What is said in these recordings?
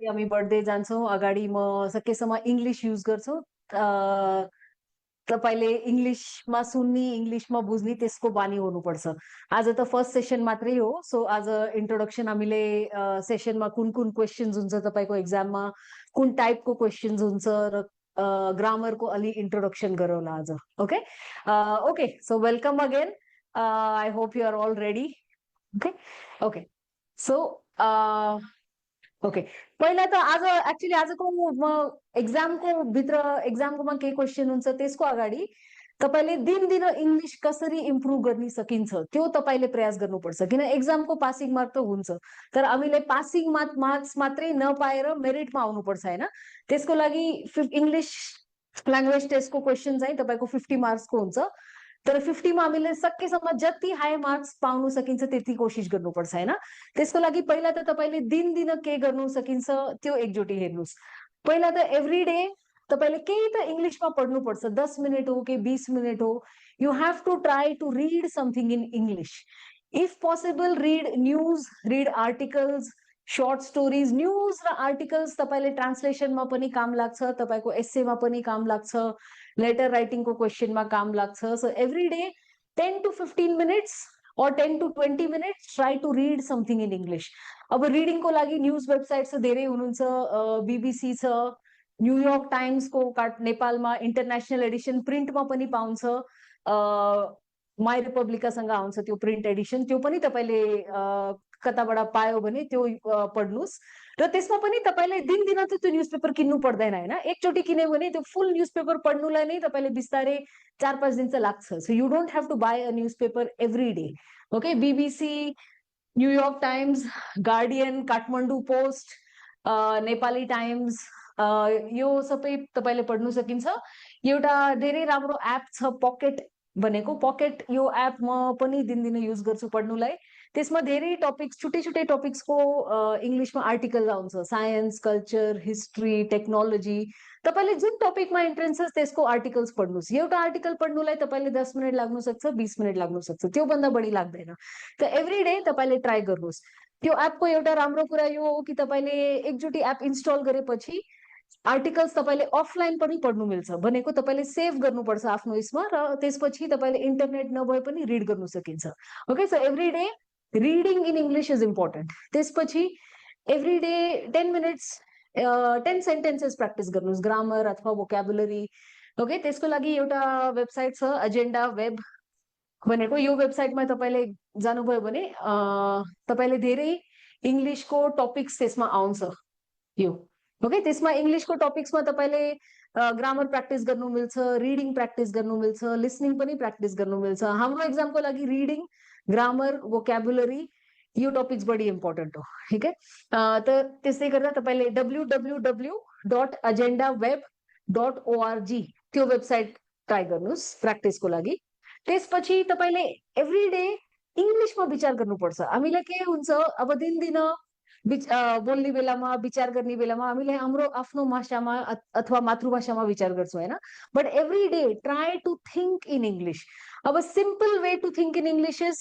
हामी बढ्दै जान्छौँ अगाडि म सकेसम्म इङ्ग्लिस युज गर्छु। तपाईँले इङ्ग्लिसमा सुन्ने इङ्ग्लिसमा बुझ्ने त्यसको बानी हुनुपर्छ। आज त फर्स्ट सेसन मात्रै हो, सो आज इन्ट्रोडक्सन हामीले सेसनमा कुन कुन क्वेसन्स हुन्छ तपाईँको एक्जाममा, कुन टाइपको क्वेसन्स हुन्छ र ग्रामरको अलि इन्ट्रोडक्सन गरौँला आज। Okay okay, so welcome again. I hope you are all ready. Okay okay, so okay, पहिला त आज एक्चुअली आजको म एक्जामको भित्र एक्जामकोमा के क्वेसन हुन्छ त्यसको अगाडि तपाईँले दिनदिन इङ्ग्लिस कसरी इम्प्रुभ गर्न सकिन्छ त्यो तपाईँले प्रयास गर्नुपर्छ। किन एक्जामको पासिङ मार्क त हुन्छ, तर हामीले पासिङ मार्क्स मात्रै नपाएर मेरिटमा आउनुपर्छ होइन। त्यसको लागि इङ्ग्लिस ल्याङ्ग्वेज टेस्टको क्वेसन चाहिँ तपाईँको 50 मार्क्सको हुन्छ, तर 50 मा हामीले सकेसम्म जति हाई मार्क्स पाउन सकिन्छ त्यति कोसिस गर्नुपर्छ होइन। त्यसको लागि पहिला त तपाईँले दिनदिन के गर्नु सकिन्छ त्यो एकचोटि हेर्नुहोस्। पहिला त एभ्री डे तपाईँले केही त इङ्ग्लिसमा पढ्नुपर्छ, 10 मिनट हो कि 20 मिनट हो। You have to try to read something in English. If possible read news, read articles, short stories. News र आर्टिकल्स तपाईँले ट्रान्सलेसनमा पनि काम लाग्छ, तपाईँको एसेमा पनि काम लाग्छ, लेटर राइटिङको क्वेसनमा काम लाग्छ। सो every day 10 to 15 minutes or 10 to 20 minutes try to read something in English. अब रिडिङ को लागि न्युज वेबसाइट छ धेरै हुनुहुन्छ, बीबीसी छ, न्युयोर्क टाइम्स को नेपालमा इन्टरनेशनल एडिसन प्रिन्टमा पनि पाउँछ, माई रिपब्लिकासँग आउँछ त्यो प्रिन्ट एडिसन, त्यो पनि तपाईँले कताबाट पायो भने त्यो पढ्नुहोस्। र त्यसमा पनि तपाईँले दिनदिन त त्यो न्युजपेपर किन्नु पर्दैन होइन, एकचोटि किन्यो भने त्यो फुल न्युजपेपर पढ्नुलाई नै तपाईँले बिस्तारै 4-5 दिन चाहिँ लाग्छ। So you don't have to buy a newspaper every day. Okay, BBC, New York Times, Guardian, Kathmandu Post, Nepali Times, यो सबै तपाईँले पढ्नु सकिन्छ। एउटा धेरै राम्रो एप छ पकेट भनेको, पकेट यो एप म पनि दिनदिन युज गर्छु पढ्नुलाई। त्यसमा धेरै टपिक्स, छुट्टै छुट्टै टपिक्सको इङ्ग्लिसमा आर्टिकल आउँछ, साइन्स, कल्चर, हिस्ट्री, टेक्नोलोजी। तपाईँले जुन टपिकमा इन्ट्रेन्स छ त्यसको आर्टिकल्स पढ्नुहोस्। एउटा आर्टिकल पढ्नुलाई तपाईँले 10 मिनट लाग्नु सक्छ, 20 मिनट लाग्नु सक्छ, त्योभन्दा बढी लाग्दैन। त एभ्री डे तपाईँले ट्राई गर्नुहोस्। त्यो एपको एउटा राम्रो कुरा यो हो कि तपाईँले एकचोटि एप इन्स्टल गरेपछि आर्टिकल्स तपाईँले अफलाइन पनि पढ्नु मिल्छ, भनेको तपाईँले सेभ गर्नुपर्छ आफ्नो यसमा, र त्यसपछि तपाईँले इन्टरनेट नभए पनि रिड गर्नु सकिन्छ। Okay, so every day reading in English is important. त्यसपछि every day 10 minutes 10 sentences practice गर्नुहोस्, ग्रामर अथवा भोक्याबुलरी। ओके, त्यसको लागि एउटा वेबसाइट छ एजेन्डा वेब भनेको, यो वेबसाइटमा तपाईँले जानुभयो भने तपाईँले धेरै इङ्ग्लिसको टपिक्स त्यसमा आउँछ यो। ओके, त्यसमा इङ्ग्लिसको टपिक्समा तपाईँले ग्रामर प्र्याक्टिस गर्नु मिल्छ, रिडिङ प्र्याक्टिस गर्नु मिल्छ, लिसनिङ पनि प्र्याक्टिस गर्नु मिल्छ। हाम्रो एक्जामको लागि रिडिङ, ग्रामर, भोक्याबुलरी यो टपिक्स बढी इम्पोर्टेन्ट हो। ठिक है, त त्यसै गर्दा तपाईँले www.agendaweb.org त्यो वेबसाइट ट्राई गर्नुहोस् प्र्याक्टिसको लागि। त्यसपछि तपाईँले एभ्री डे इङ्ग्लिसमा विचार गर्नुपर्छ। हामीलाई के हुन्छ, अब दिनदिन बोल्ने बेलामा, विचार गर्ने बेलामा हामीले हाम्रो आफ्नो भाषामा अथवा मातृभाषामा विचार गर्छौँ होइन, but every day try to think in English. अब simple way to think in English is,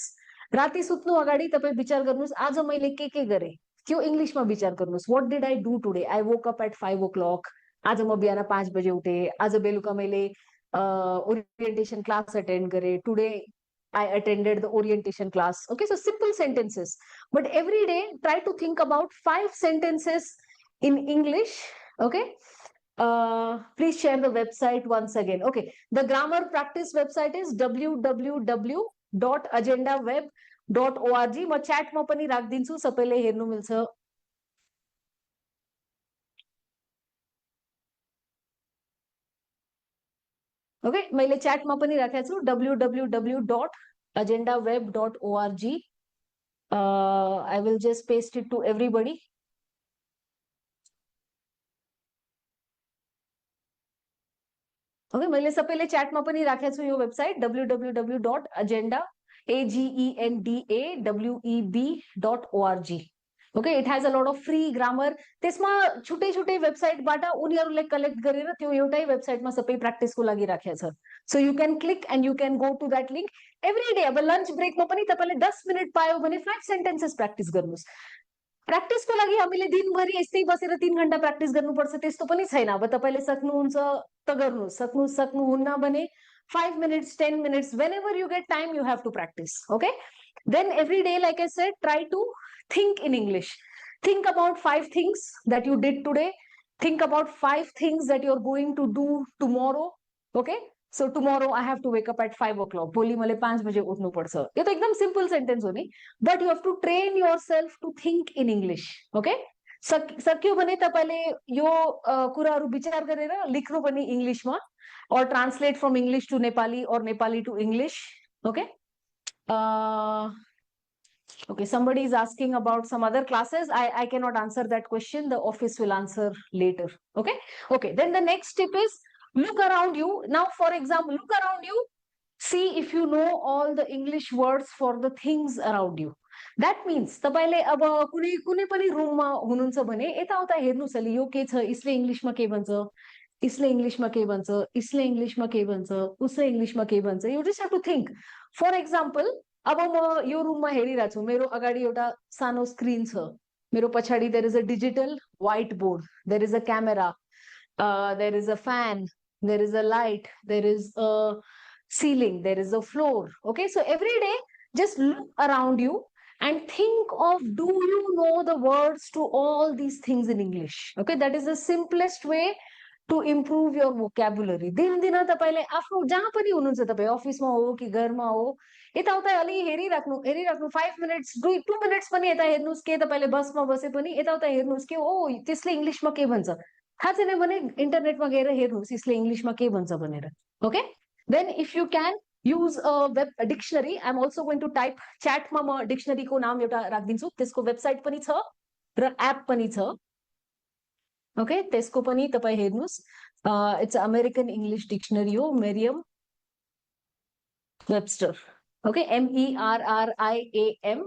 राति सुत्नु अगाडि तपाईँ विचार गर्नुहोस् आज मैले के गरेँ, त्यो इङ्ग्लिसमा विचार गर्नुहोस्। What did I do today? I woke up at 5 o'clock, आज म बिहान 5 बजे उठेँ, आज बेलुका मैले ओरिएन्टेसन क्लास अटेन्ड गरेँ, today I attended the orientation class. Okay, so simple sentences. But every day, try to think about 5 sentences in English. Okay. Please share the website once again. Okay. The grammar practice website is www.agendaweb.org. म chat मा पनि राखिदिन्छु, सबैले हेर्नु मिल्छ। Okay, मैले च्याटमा पनि राखेको छु www.agendaweb.org. I will just paste it to everybody. Okay, मैले सबैले च्याटमा पनि राखेको छु यो website www.agendaweb.org. Okay, it has a lot of free grammar. त्यसमा छुट्टै छुट्टै वेबसाइटबाट उनीहरूले कलेक्ट गरेर त्यो एउटै वेबसाइटमा सबै प्र्याक्टिसको लागि राखेको छ। So you can click and you can go to that link every day. अब लन्च ब्रेकमा पनि तपाईँले 10 मिनट पायो भने 5 सेन्टेन्सेस प्र्याक्टिस गर्नुहोस्। प्र्याक्टिसको लागि हामीले दिनभरि यस्तै बसेर 3 घण्टा प्र्याक्टिस गर्नुपर्छ त्यस्तो पनि छैन। अब तपाईँले सक्नुहुन्छ त गर्नुहोस्, सक्नुहुन्न भने 5 minutes, 10 minutes, whenever you get time, you have to practice. Okay. Then every day, like I said, try to think in English. Think about 5 things that you did today. Think about 5 things that you're going to do tomorrow. Okay. So tomorrow I have to wake up at 5 o'clock. भोलि मैले 5 बजे उठ्नु पर्छ। यो त एकदम simple sentence हो नि, but you have to train yourself to think in English. Okay, सक्यो भने तपाईँले यो कुराहरू विचार गरेर लेख्नु पनि इङ्ग्लिसमा, or translate from English to Nepali or Nepali to English. Okay. Okay, somebody is asking about some other classes. I cannot answer that question. The office will answer later. Okay. Okay. Then the next tip is look around you. Now, for example, look around you. See if you know all the English words for the things around you. That means तपाईले अब कुनै पनि रुममा हुनुहुन्छ भने यताउता हेर्नुस् अलि, यो के छ, यसले इङ्ग्लिसमा के भन्छ, इसले इङ्ग्लिसमा के भन्छ, इसले इङ्ग्लिसमा के भन्छ, उसले इङ्ग्लिसमा के भन्छ। You just have to think. For example, अब म यो रुममा हेरिरहेको छु, मेरो अगाडि एउटा सानो स्क्रिन छ, मेरो पछाडि there is a digital white board, there is a camera, there is a fan, there is a light, there is a ceiling, there is a floor. Okay, so every day just look around you and think of, do you know the words to all these things in English? Okay, that is the simplest way to improve your vocabulary. दिन तपाईले आफ्नो जहाँ पनि हुनुहुन्छ, तपाई अफिसमा हो कि घरमा हो, यताउता अलि हेरिराख्नु 5 minutes 2 minutes पनि यता हेर्नुस्, के तपाईले बसमा बसे पनि यताउता हेर्नुस् के ओ त्यसले इंग्लिशमा के भन्छ, थाहा छैन भने इन्टरनेटमा गएर हेर्नुस् यसले इंग्लिशमा के भन्छ भनेर। Okay, then if you can use a web dictionary, I'm also going to type chat मा म डिक्सनरी को नाम एउटा राखिदिन्छु, त्यसको वेबसाइट पनि छ र एप पनि छ। ओके, त्यसको पनि तपाई हेर्नुस्, इट्स अमेरिकन इंग्लिश डिक्सनरी हो, Merriam Webster. Okay, MERRIAM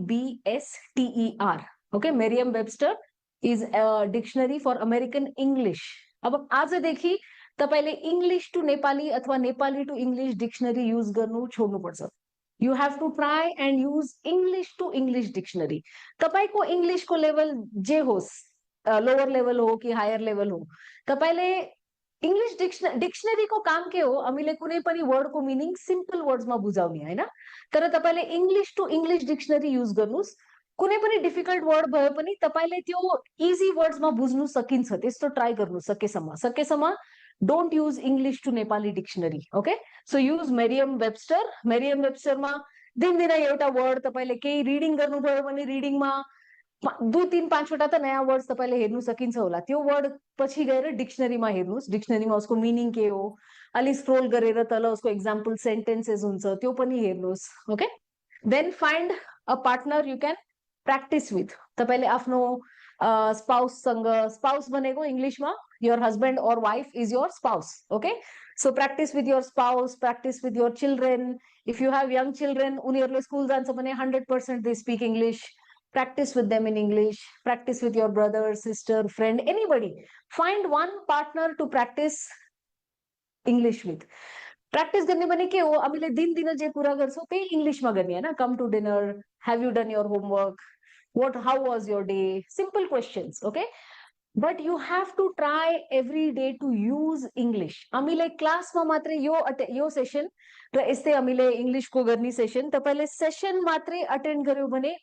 WEBSTER। Okay, Merriam Webster is a dictionary for American English. अब आजदेखि तपाईले इंग्लिश टू नेपाली अथवा Nepali to English dictionary use गर्नु छोड्नुपर्छ। You have to try and use English to English dictionary. तपाईको English को level जे होस्, लोअर लेवल हो कि हायर लेवल हो, तपाईले इंग्लिश डिक्सनरी को काम के हो, हामीले कुनै पनि वर्ड को मिनिङ सिम्पल वर्ड्स मा बुझाउने हैन, तर तपाईले English to English dictionary use गर्नुस्। कुनै पनि डिफिकल्ट वर्ड भए पनि तपाईले त्यो इजी वर्ड्स मा बुझ्नु सकिन्छ, त्यस्तो ट्राई गर्नु सकेसम्म don't use English to Nepali dictionary. Okay, so use Merriam-Webster. Merriam-Webster मा दिन एउटा वर्ड तपाईले केही रिडिङ गर्नु पर्यो भने रिडिङ मा 2 3 5 वटा त नयाँ वर्ड्स तपाईले हेर्नु सकिन्छ होला, त्यो वर्ड पछि गएर डिक्सनरीमा हेर्नुस्, डिक्सनरीमा उसको मिनिङ के हो, अलि स्क्रोल गरेर तल उसको एक्जाम्पल सेन्टेन्सेस हुन्छ त्यो पनि हेर्नुस्। Okay, then find a partner you can practise with. तपाईले आफ्नो स्पाउस सँग, स्पाउस भनेको इंग्लिशमा your husband or wife is your spouse. Okay, so practice with your spouse, practice with your children. If you have young children, उनीहरुले school जान्छ भने 100% they speak English. Practice with them in English. Practice with your brother, sister, friend, anybody. Find one partner to practice English with. Practice गर्ने भने के हो, हामीले दिन जे कुरा गर्छौं त्यही इंग्लिशमा गर्ने हैन। Come to dinner, have you done your homework, how was your day, simple questions. Okay, but you have to try every day to use English. हामीले क्लासमा मात्रै यो सेसन र यस्तै हामीले इंग्लिश को गर्ने सेसन, तपाईले सेसन मात्रै अटेन्ड गर्यो भने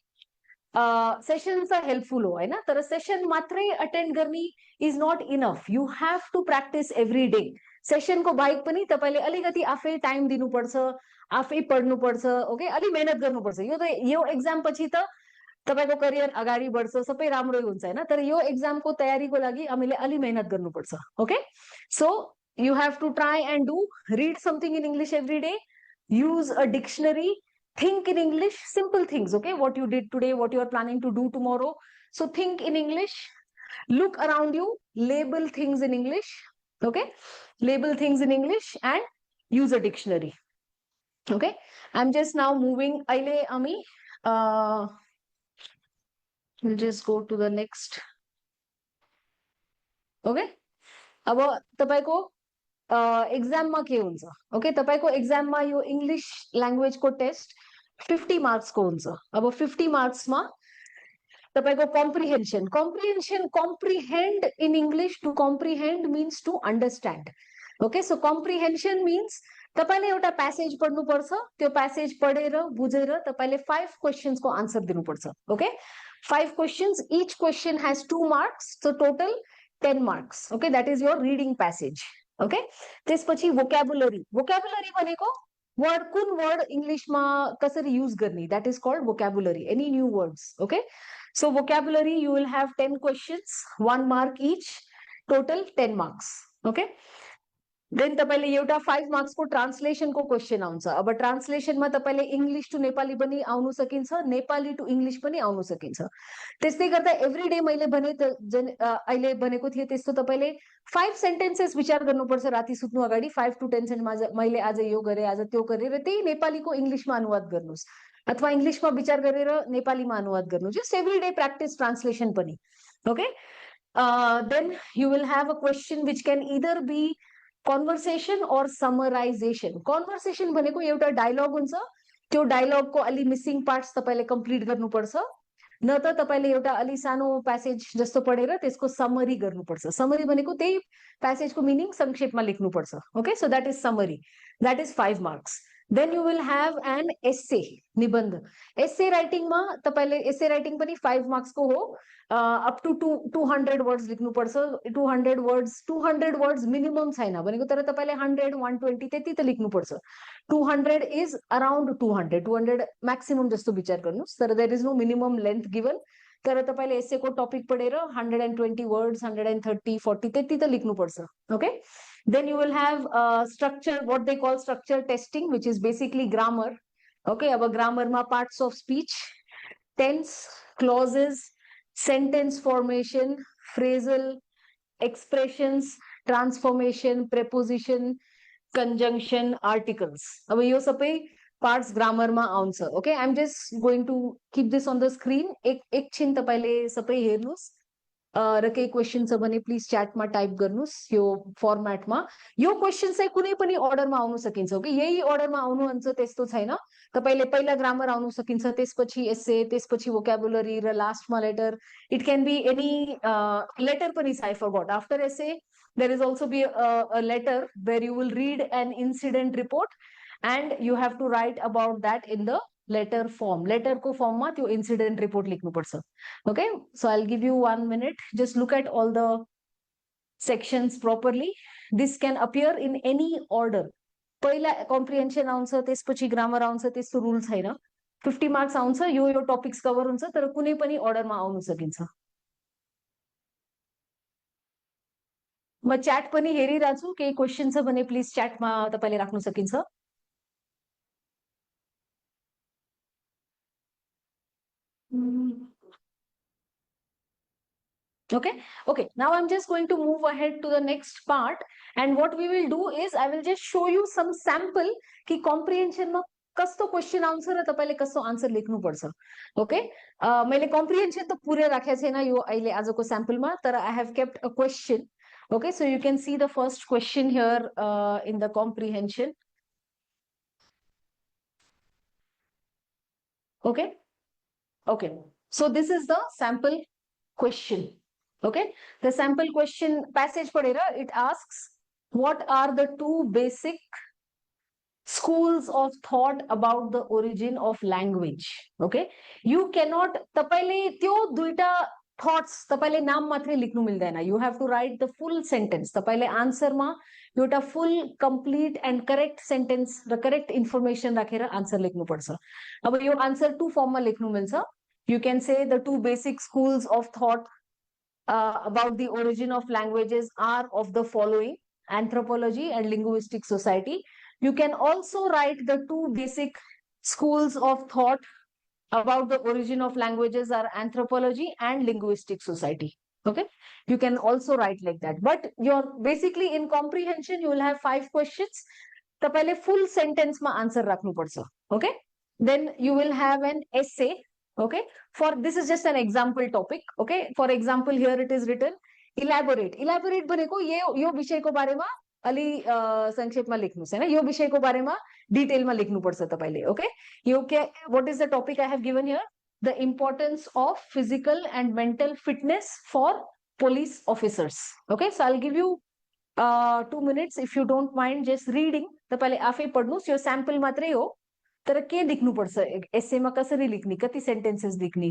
सेसन चाहिँ हेल्पफुल हो हैन, तर सेसन मात्रै अटेन्ड गर्ने is not enough. You have to practise every day. Session को बाहेक पनि तपाईले अलिकति आफै टाइम दिनुपर्छ, आफै पढ्नुपर्छ। ओके, अलि मेहनत गर्नुपर्छ। यो एक्जाम पछि त तपाईको करियर अगाडि बढ्छ, सबै राम्रै हुन्छ हैन, तर यो एक्जाम को तयारीको लागि हामीले अलि मेहनत गर्नुपर्छ। Okay, so you have to try and do, read something in English every day, use a dictionary, think in English, simple things. Okay, what you did today, what you are planning to do tomorrow. So think in English, look around you, label things in English. Okay, label things in English and use a dictionary. Okay, I'm just now moving. Aile Ami, we'll just go to the next. Okay, अब तपाईको exam मा के हुन्छ। Okay, तपाईको exam मा यो English language को test 50 marks को हुन्छ। अब 50 मार्क्स मा तपाईँको comprehension comprehension comprehend in English to comprehend means to understand okay so comprehension means तपाईले एउटा प्यासेज पढ्नुपर्छ त्यो प्यासेज पढेर बुझेर तपाईले 5 क्वेशन्स को आन्सर दिनुपर्छ okay 5 questions each question has 2 marks so total 10 marks okay that is your reading passage okay त्यसपछि vocabulary vocabulary भनेको वर्ड कुन वर्ड इंग्लिशमा कसरी युज गर्ने that is called vocabulary any new words okay so vocabulary you will have 10 questions 1 mark each total 10 marks okay then तपाईले एउटा 5 marks को translation को question आउँछ अब ट्रान्सलेशन मा तपाईले इंग्लिश टु नेपाली पनि आउनु सकिन्छ नेपाली टु इंग्लिश पनि आउनु सकिन्छ त्यस्तै गर्दा एभ्री डे मैले भने अहिले भनेको थिए त्यस्तो तपाईले 5 सेन्टेन्सेस विचार गर्नुपर्छ राति सुत्नु अगाडि 5 टु 10 सेन्टेन्स मैले आज यो गरे आज त्यो गरे र त्यही नेपालीको इंग्लिशमा अनुवाद गर्नुस् अथवा इंग्लिशमा विचार गरेर नेपालीमा अनुवाद गर्नु just every day practice translation पनि okay then you will have a question which can either be conversation or summarization conversation भनेको एउटा डायलग हुन्छ त्यो डायलग को अलि मिसिङ पार्ट्स तपाईले कम्प्लिट गर्नुपर्छ न त तपाईले एउटा अलि सानो प्यासेज जस्तो पढेर त्यसको समरी गर्नुपर्छ समरी भनेको त्यही प्यासेजको मिनिङ संक्षेपमा लेख्नुपर्छ okay so that is summary that is 5 marks then you will have an essay निबन्ध essay writing मा तपाईले essay writing पनि 5 मार्क्स को हो up to 200 words लेख्नु पर्छ 200 words minimum छैन भनेको तर तपाईले 100 120 त्यति त लेख्नु पर्छ 200 is around 200 maximum जस्तो विचार गर्नुस् तर there is no minimum length given तर तपाईले एसे को टपिक पढेर 120 words 130 40 त्यति त लेख्नु पर्छ okay then you will have structure what they call structure testing which is basically grammar okay अब grammar मा parts of speech tense clauses sentence formation phrasal expressions transformation preposition conjunction articles अब यो सबै parts grammar मा आउँछ okay I'm just going to keep this on the screen एकछिन तपाईले सबै हेर्नुस् र केही क्वेशन छ भने प्लिज च्याटमा टाइप गर्नुस् यो फर्मेटमा यो क्वेशन चाहिँ कुनै पनि अर्डरमा आउन सकिन्छ ओके यही अर्डरमा आउनु हुन्छ त्यस्तो छैन तपाईले पहिला ग्रामर आउन सकिन्छ त्यसपछि एसे त्यसपछि वोक्याबुलरी र लास्टमा letter it can be any letter पनि छ I forgot after essay there is also be a letter where you will read an incident report and you have to write about that in the letter form letter ko form ma tyo incident report lekhnu parcha okay so I'll give you 1 minute just look at all the sections properly this can appear in any order पहिला comprehension आउँछ त्यसपछि grammar आउँछ त्यस्तो rule छैन 50 marks आउँछ यो topics cover हुन्छ तर कुनै पनि अर्डरमा आउन सकिन्छ म च्याट पनि हेरिरहेछु छु केही क्वेशन छ भने प्लिज च्याटमा तपाईले राख्न सकिन्छ okay now I'm just going to move ahead to the next part and what we will do is I will just show you some sample कि comprehension मा कस्तो क्वेशन आउँछ र तपाईले कस्तो आन्सर लेख्नु पर्छ ओके मैले comprehension त पुरै राखेको छैन यो अहिले आजको स्याम्पलमा तर I have kept a question okay so you can see the first question here in the comprehension okay so this is the sample question okay the sample question passage padera it asks what are the two basic schools of thought about the origin of language okay you cannot tapaile त्यो दुईटा thoughts tapaile नाम मात्रै लेख्नु मिल्दैन you have to write the full sentence tapaile answer मा एउटा full complete and correct sentence raw correct information राखेर answer लेख्नु पर्छ अब यो answer two form मा लेख्नु मिल्छ you can say the two basic schools of thought about the origin of languages are of the following anthropology and linguistic society you can also write the two basic schools of thought about the origin of languages are anthropology and linguistic society okay you can also write like that but you're basically in comprehension you will have 5 questions tapaile full sentence ma answer rakhnu parcha okay then you will have an essay okay for this is just an example topic okay for example here it is written elaborate भनेको यो विषयको बारेमा अलि संक्षेपमा लेख्नुस् हैन यो विषयको बारेमा डिटेलमा लेख्नु पर्छ तपाईले okay यो के what is the topic I have given here the importance of physical and mental fitness for police officers. Okay, so I'll give you 2 minutes if you don't mind just reading. त पहिले आफै पढ्नुस्, यो sample मात्रै हो, तर के लेख्नुपर्छ एसेमा, कसरी लेख्ने, कति सेन्टेन्सेस लेख्ने,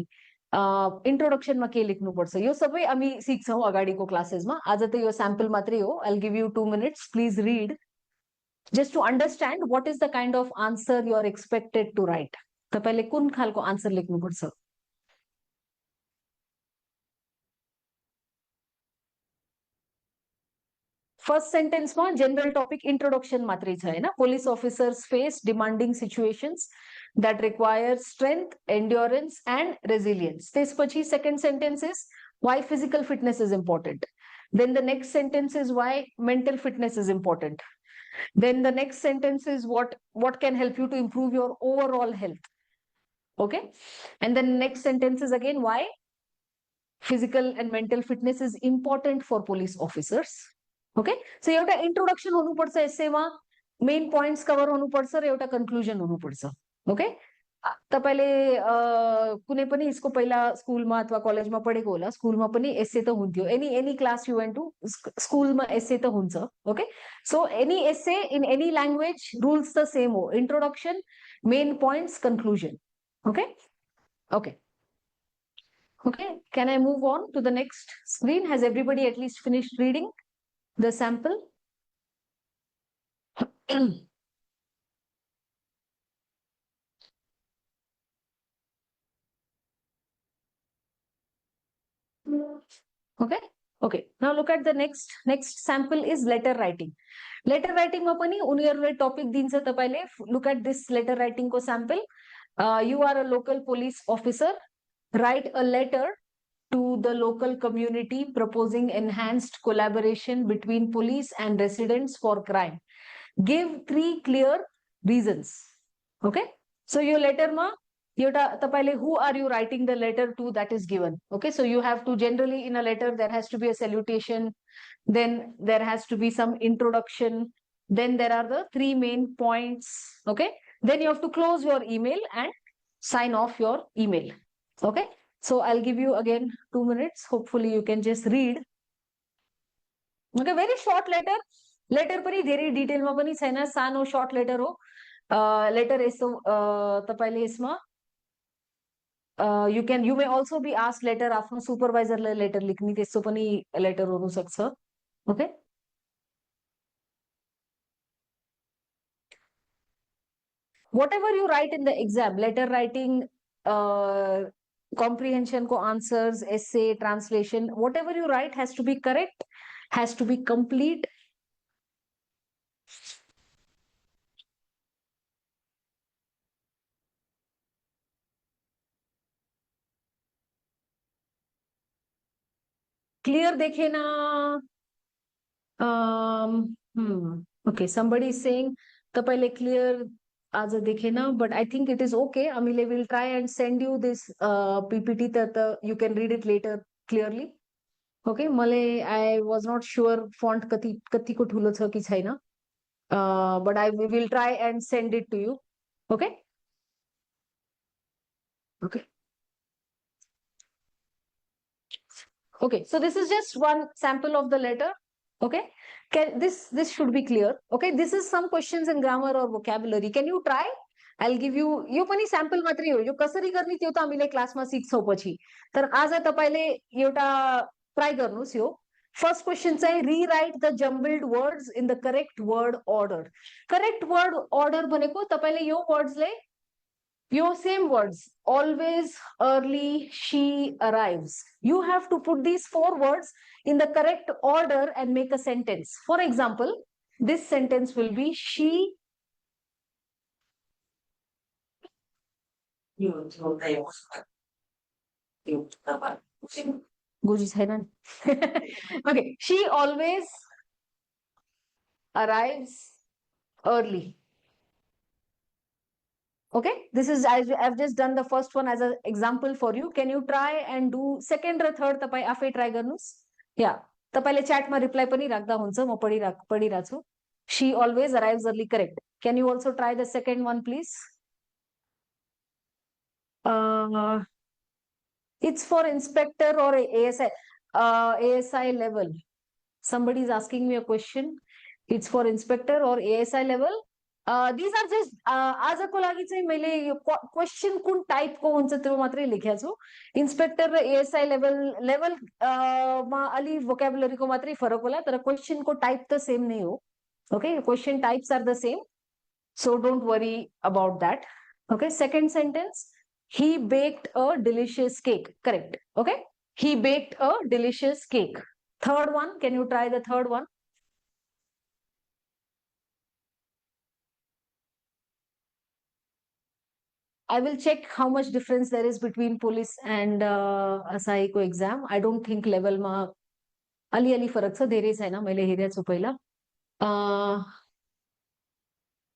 इन्ट्रोडक्सनमा के लेख्नुपर्छ, यो सबै हामी सिक्छौँ अगाडिको क्लासेसमा. आज त यो स्याम्पल मात्रै हो. I'll give you 2 minutes. Please read just to understand what is the kind of answer you are expected to write. तपाईले कुन खालको आन्सर लेख्नुपर्छ. फर्स्ट सेन्टेन्समा जनरल टपिक इन्ट्रोडक्सन मात्रै छ हैन. Police officers face demanding situations that require strength, endurance and resilience. त्यसपछि second sentence is why physical fitness is important. Then the next sentence is why mental fitness is important. Then the next sentence is what can help you to improve your overall health. Okay, and then next sentence is again why physical and mental fitness is important for police officers. Okay, so एउटा introduction हुनुपर्छ एसेमा, main points cover हुनुपर्छ र एउटा conclusion हुनुपर्छ. Okay, तपाईले कुनै पनि यसको पहिला स्कुलमा अथवा कलेजमा पढेको होला. स्कुलमा पनि एसे त हुन्थ्यो. Any class you went to, स्कुलमा एसे त हुन्छ. Okay, so any essay in any language rules the same हो. Introduction, main points, conclusion. Okay okay okay, can I move on to the next screen? Has everybody at least finished reading the sample? Okay, okay, now look at the next sample is letter writing. Letter writing ma pani उनीहरुले topic दिन्छ तपाईले. Look at this letter writing को sample. You are a local police officer. Write a letter to the local community proposing enhanced collaboration between police and residents for crime. Give 3 clear reasons. Okay, so your letter ma एउटा तपाईले who are you writing the letter to, that is given. Okay, so you have to, generally in a letter there has to be a salutation, then there has to be some introduction, then there are the 3 main points. Okay, then you have to close your email and sign off your email. Okay, so I'll give you again 2 minutes. Hopefully you can just read. Okay, very short letter. Letter पनि धेरै डिटेलमा पनि छैन, सानो short letter हो. Letter यसो तपाईले यसमा you may also be asked letter आफ्नो सुपरवाइजरलाई letter लेख्ने, त्यसो पनि लेटर हुन सक्छ. Okay, whatever you write in the exam, letter writing, comprehension को answers, essay, translation, whatever you write has to be correct, has to be complete. Clear देखे ना. Okay, somebody is saying तपाईले clear आज देखे ना, but I think it is okay. Amile will try and send you this PPT that you can read it later clearly. Okay, मलाई I was not sure font कतिको ठुलो छ कि छैन, but I will try and send it to you. Okay, okay, okay, so this is just one sample of the letter. Okay, this should be clear. Okay, this is some questions in grammar or vocabulary. Can you try? I'll give you, यो पनि sample मात्रै हो. यो कसरी गर्ने त्यो त हामीले क्लासमा सिक्छौं पछि. तर आज तपाईले एउटा ट्राई गर्नुस्. यो फर्स्ट क्वेशन चाहिँ rewrite the jumbled words in the correct word order. Correct word order भनेको तपाईले यो वर्ड्सले, your same words, always, early, she arrives. You have to put these 4 words in the correct order and make a sentence. For example, this sentence will be she. Okay, she always arrives early. Okay, this is, I've just done the first one as an example for you. Can you try and do second or third? तपाई आफै try गर्नुस्. या तपाईले च्याटमा reply पनि राख्दा हुन्छ, म पढिरा छु. She always arrives early, correct. Can you also try the second one, please? It's for inspector or ASI, ASI level. Somebody is asking me a question. It's for inspector or ASI level. These are just आजको लागि चाहिँ मैले यो question कुन टाइपको हुन्छ त्यो मात्रै लेखेको छु. इन्स्पेक्टर र एएसआई लेभल मा अलि भोकाबुलरीको मात्रै फरक होला तर क्वेशनको टाइप त सेम नै हो. Okay, question types are the same, so don't worry about that. Okay, second sentence, he baked a delicious cake. Correct. Okay, he baked a delicious cake. Third one, can you try the third one? I will check how much difference there is between police and ASI को exam. I don't think level मा अलि फरक छ, धेरै छैन, मैले हेरेको छु पहिला.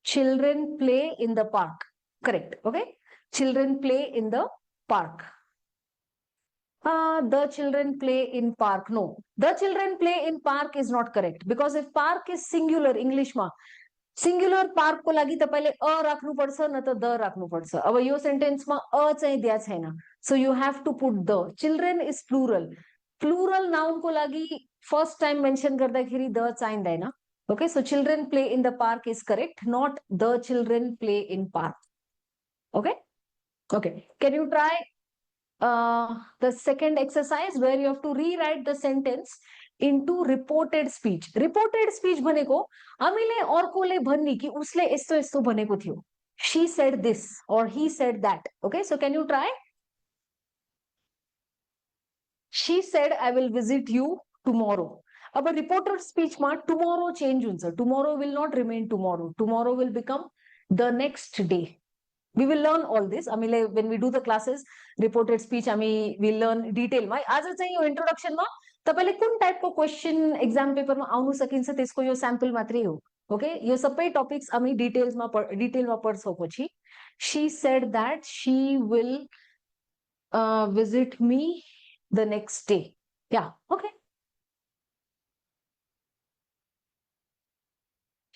Children play in the park. Correct. Okay, children play in the park. The children play in park. No, the children play in park is not correct, because if park is singular English मा singular park को लागि तपाईले अ राख्नु पर्छ न त the राख्नु पर्छ. अब यो सेन्टेन्समा अ चाहिँ दिया छैन, so you have to put the. Children is plural. Plural noun को लागि फर्स्ट टाइम मेन्सन गर्दाखेरि द चाहिँदैन. Okay, so children play in the park is correct, not the children play in park. Okay, okay, can you try the second exercise where you have to rewrite the sentence into reported speech. Reported speech भनेको हामीले अर्कोले भन्ने कि उसले यस्तो यस्तो भनेको थियो. She said this or he said that. Okay, so can you try? She said I will visit you tomorrow. अब reported speech मा tomorrow change हुन्छ. Tomorrow will not remain tomorrow. Tomorrow will become the next day. We will learn all this. When we do the classes, reported speech, we'll learn detail. आज चाहिँ यो introduction मा तपाईले कुन type को question exam paper मा आउनु सकिन्छ त्यसको यो सैंपल मात्रै हो. ओके, यो सबै टपिक्स हामी डिटेलमा पढ्छौं पछि. She said that she will visit me the next day. Yeah, okay.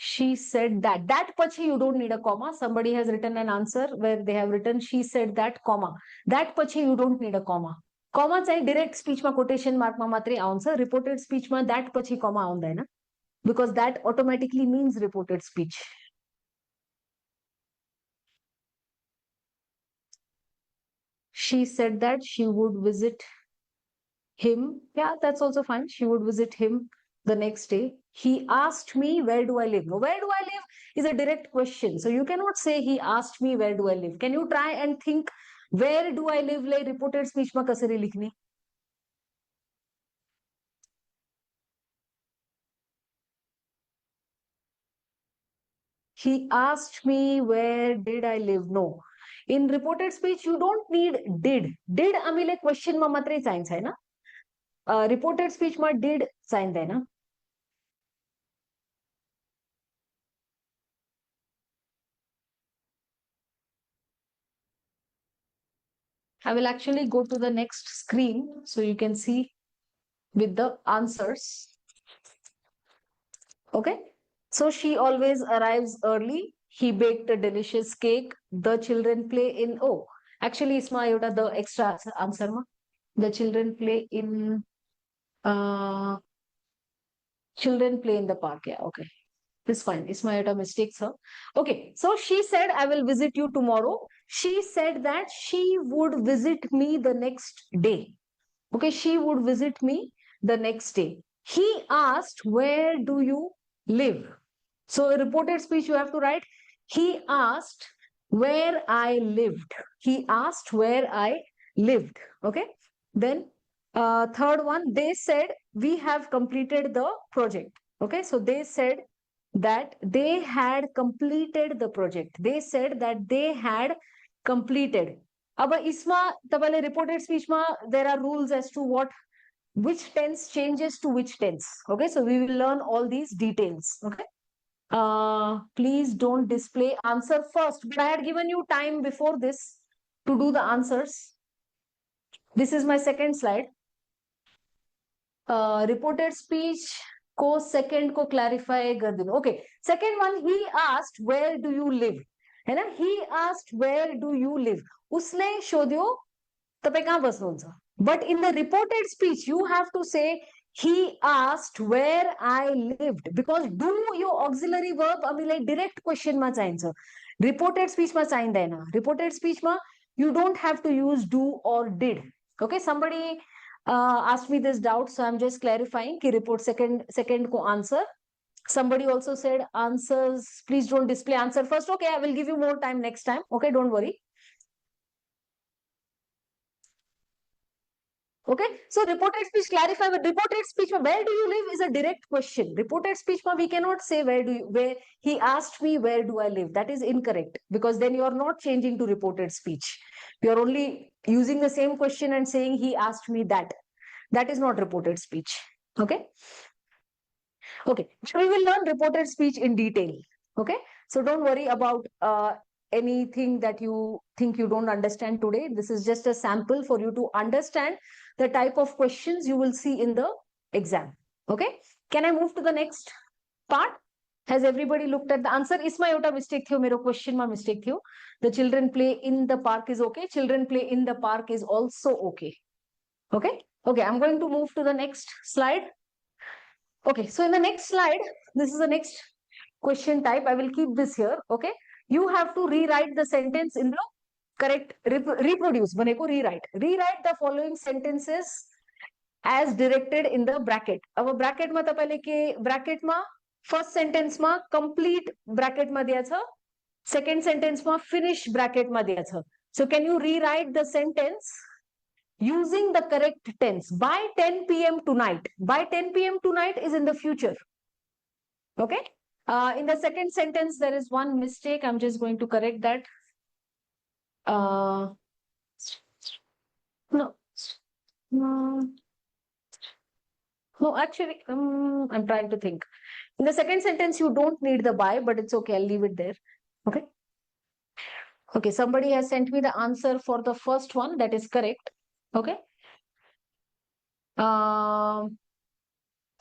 She said that. That pachi you don't need a comma. Somebody has written an answer where they have written she said that comma. That pachi you don't need a comma. Comma चाहिँ direct speech मा quotation mark मा मात्रै आउँछ. Reported speech मा that पछि comma आउँदैन, because that automatically means reported speech. She said that she would visit him. Yeah, that's also fine. She would visit him the next day. He asked me where do I live. No, where do I live is a direct question, so you cannot say he asked me where do I live. Can you try and think where do I live like reported speech मा कसरी लेख्ने? He asked me where did I live. No, in reported speech you don't need did. Did हामीले question मा मात्रै चाहिन्छ हैन. Reported speech मा did चाहिँदैन. I will actually go to the next screen so you can see with the answers. Okay, so she always arrives early. He baked a delicious cake. The children play in. Oh, actually, isma euta the extra answer ma. The children play in. Children play in the park. Yeah, okay. This fine. Isma euta mistake, sir. Okay, so she said, I will visit you tomorrow. She said that she would visit me the next day. Okay, she would visit me the next day. He asked, where do you live? So a reported speech you have to write, he asked where I lived. He asked where I lived. Okay, then third one, they said we have completed the project. Okay, so they said that they had completed the project. They said that they had completed. अब इसमा तपाईले reported speech मा there are rules as to what which tense changes to which tense. Okay, so we will learn all these details. Okay, please don't display answer first, but I had given you time before this to do the answers. This is my second slide. Reported speech को second को clarify कर देना. Okay, second one, he asked where do you live, है ना. He asked where do you live. उसने शोध्यो तपाईँ कहाँ बस्नुहुन्छ? But in the reported speech, you have to say, he asked where I lived. Because do yo auxiliary verb हामीलाई direct question मा चाहिन्छ. Reported speech मा चाहिँदैन. Reported speech मा you don't have to use do or did. Okay, somebody asked me this doubt, so I'm just clarifying कि report second को answer. Somebody also said answers, please don't display answer first. Okay, I will give you more time next time. Okay, don't worry. Okay, so reported speech clarify, but reported speech where do you live is a direct question. Reported speech we cannot say where he asked me where do I live. That is incorrect, because then you are not changing to reported speech. You are only using the same question and saying he asked me that. That is not reported speech. Okay. Okay, so we will learn reported speech in detail. Okay, so don't worry about anything that you think you don't understand today. This is just a sample for you to understand the type of questions you will see in the exam. Okay, can I move to the next part? Has everybody looked at the answer? Isma yota mistake थियो, मेरो question मा mistake थियो. The children play in the park is okay. Children play in the park is also okay. Okay, okay, I'm going to move to the next slide. Okay, so in the next slide, this is the next question type. I will keep this here. Okay, you have to rewrite the sentence in the correct reproduce. बने को rewrite the following sentences as directed in the bracket. अब bracket में तपाईले के bracket में first sentence में complete bracket में दिया था, second sentence में finish bracket में दिया था. So can you rewrite the sentence using the correct tense by 10 p.m. tonight? By 10 p.m. tonight is in the future. Okay. In the second sentence, there is one mistake. I'm just going to correct that. No. No, actually, I'm trying to think. In the second sentence, you don't need the by, but it's okay. I'll leave it there. Okay. Okay. Somebody has sent me the answer for the first one. That is correct. Okay.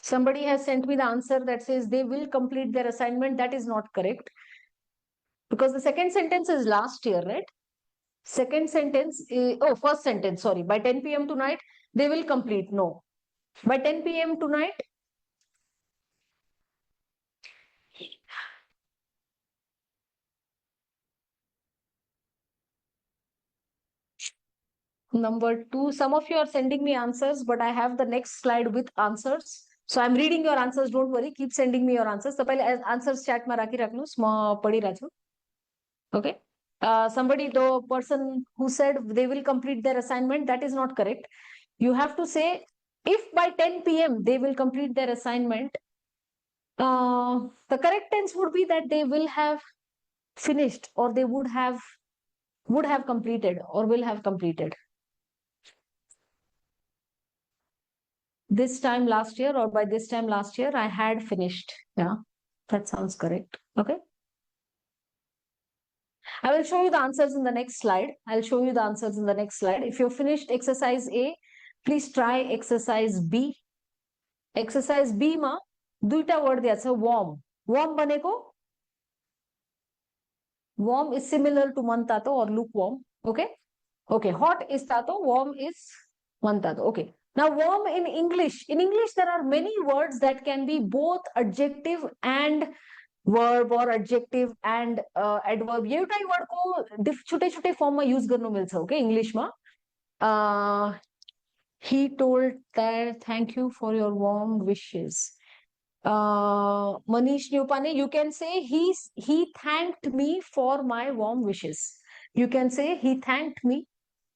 Somebody has sent me the answer that says they will complete their assignment. That is not correct. Because the second sentence is last year, right? Second sentence is, oh, first sentence, sorry. By 10 p.m. tonight, they will complete. No. By 10 p.m. tonight, number 2, some of you are sending me answers, but I have the next slide with answers. So I'm reading your answers. Don't worry. Keep sending me your answers. So answers chat ma rakhi rakhnu. Small padi rachu. Okay. Somebody, the person who said they will complete their assignment, that is not correct. You have to say, if by 10 p.m. they will complete their assignment, the correct tense would be that they will have finished, or they would have completed, or will have completed. This time last year, or by this time last year, I had finished. Yeah, that sounds correct. Okay. I will show you the answers in the next slide. I'll show you the answers in the next slide. If you finished exercise A, please try exercise B. Exercise B ma duita word diya cha, warm. Warm baneko? Warm is similar to man tato or lukewarm. Okay. Okay. Hot is tato, warm is man tato. Okay. Now, warm in English. In English, there are many words that can be both adjective and verb, or adjective and adverb. ये उठाई word को छोटे-छोटे form में use करने मिलता है. Okay, English में. He told that thank you for your warm wishes. Manish Nyupane, you can say he thanked me for my warm wishes. You can say he thanked me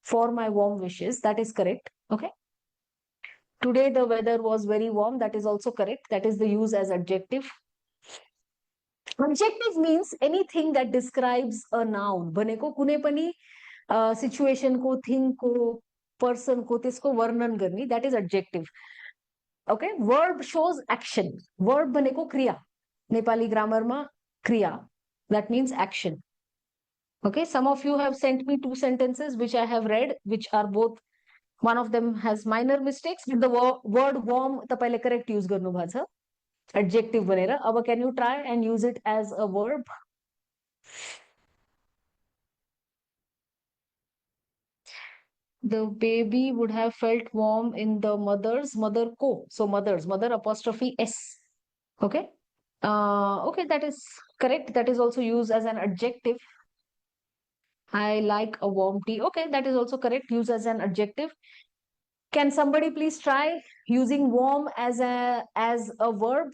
for my warm wishes. That is correct. Okay. Today the weather was very warm. That is also correct. That is the use as adjective. Adjective means anything that describes a noun. बनेको कुनै पनि situation को, thing को, person को, त्यसको वर्णन गर्ने. That is adjective. Okay. Verb shows action. Verb बनेको क्रिया. Nepali grammar मा क्रिया. That means action. Okay. Some of you have sent me 2 sentences which I have read, which are both, one of them has minor mistakes, but the word warm तपाईले correct use गर्नु भएको छ. Adjective बनेर. अब can you try and use it as a verb? The baby would have felt warm in the mother's mother co. So mother apostrophe S. Okay. Okay, that is correct. That is also used as an adjective. I like a warm tea. Okay, that is also correct. Used as an adjective. Can somebody please try using warm as a verb?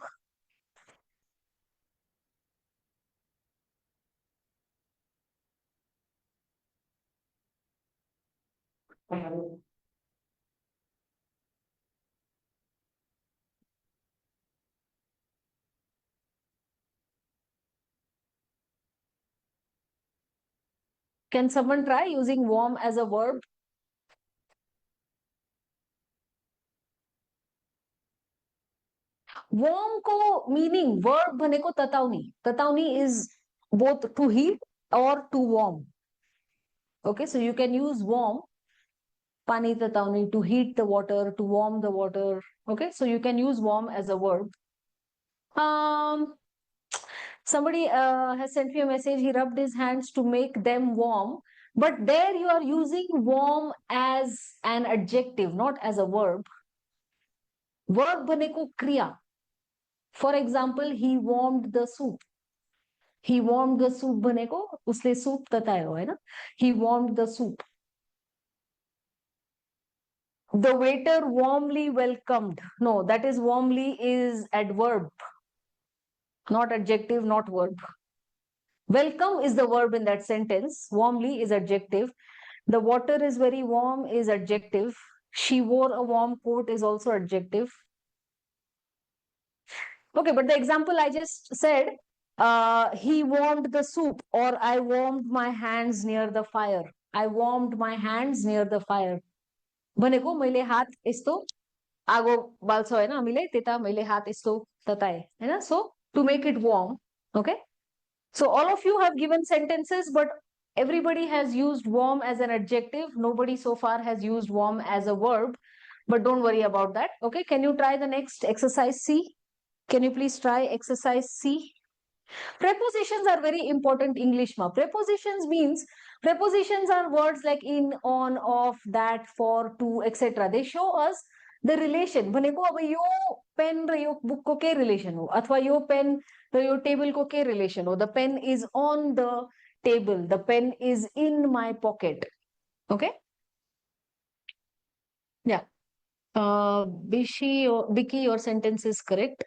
Can someone try using warm as a verb? Warm ko meaning verb bhane ko tatauni. Tatauni is both to heat or to warm. Okay, so you can use warm, pani tatauni, to heat the water, to warm the water. Okay, so you can use warm as a verb. Um, Somebody has sent me a message. He rubbed his hands to make them warm. But there you are using warm as an adjective, not as a verb. Verb bane ko kriya. For example, he warmed the soup. He warmed the soup बने को उसने soup तताया हुआ है ना. He warmed the soup. The waiter warmly welcomed. No, that is warmly is adverb, not adjective, not verb. Welcome is the verb in that sentence. Warmly is adjective. The water is very warm is adjective. She wore a warm coat is also adjective. Okay, but the example I just said, he warmed the soup, or I warmed my hands near the fire. I warmed my hands near the fire. भनेको मैले हात यस्तो आगो बाल्छ हैन हामीले त्यता मैले हात यस्तो तताए हैन so to make it warm. Okay, so all of you have given sentences, but everybody has used warm as an adjective. Nobody so far has used warm as a verb, but don't worry about that. Okay, can you try the next exercise C? Can you please try exercise C? Prepositions are very important English ma. Prepositions are words like in, on, off, that, for, to, etc. They show us the relation. भनेको अब यो pen र यो book को के relation हो अथवा यो pen र यो table को के relation हो. The pen is on the table. The pen is in my pocket. Okay? Yeah. Bishi, your sentence is correct.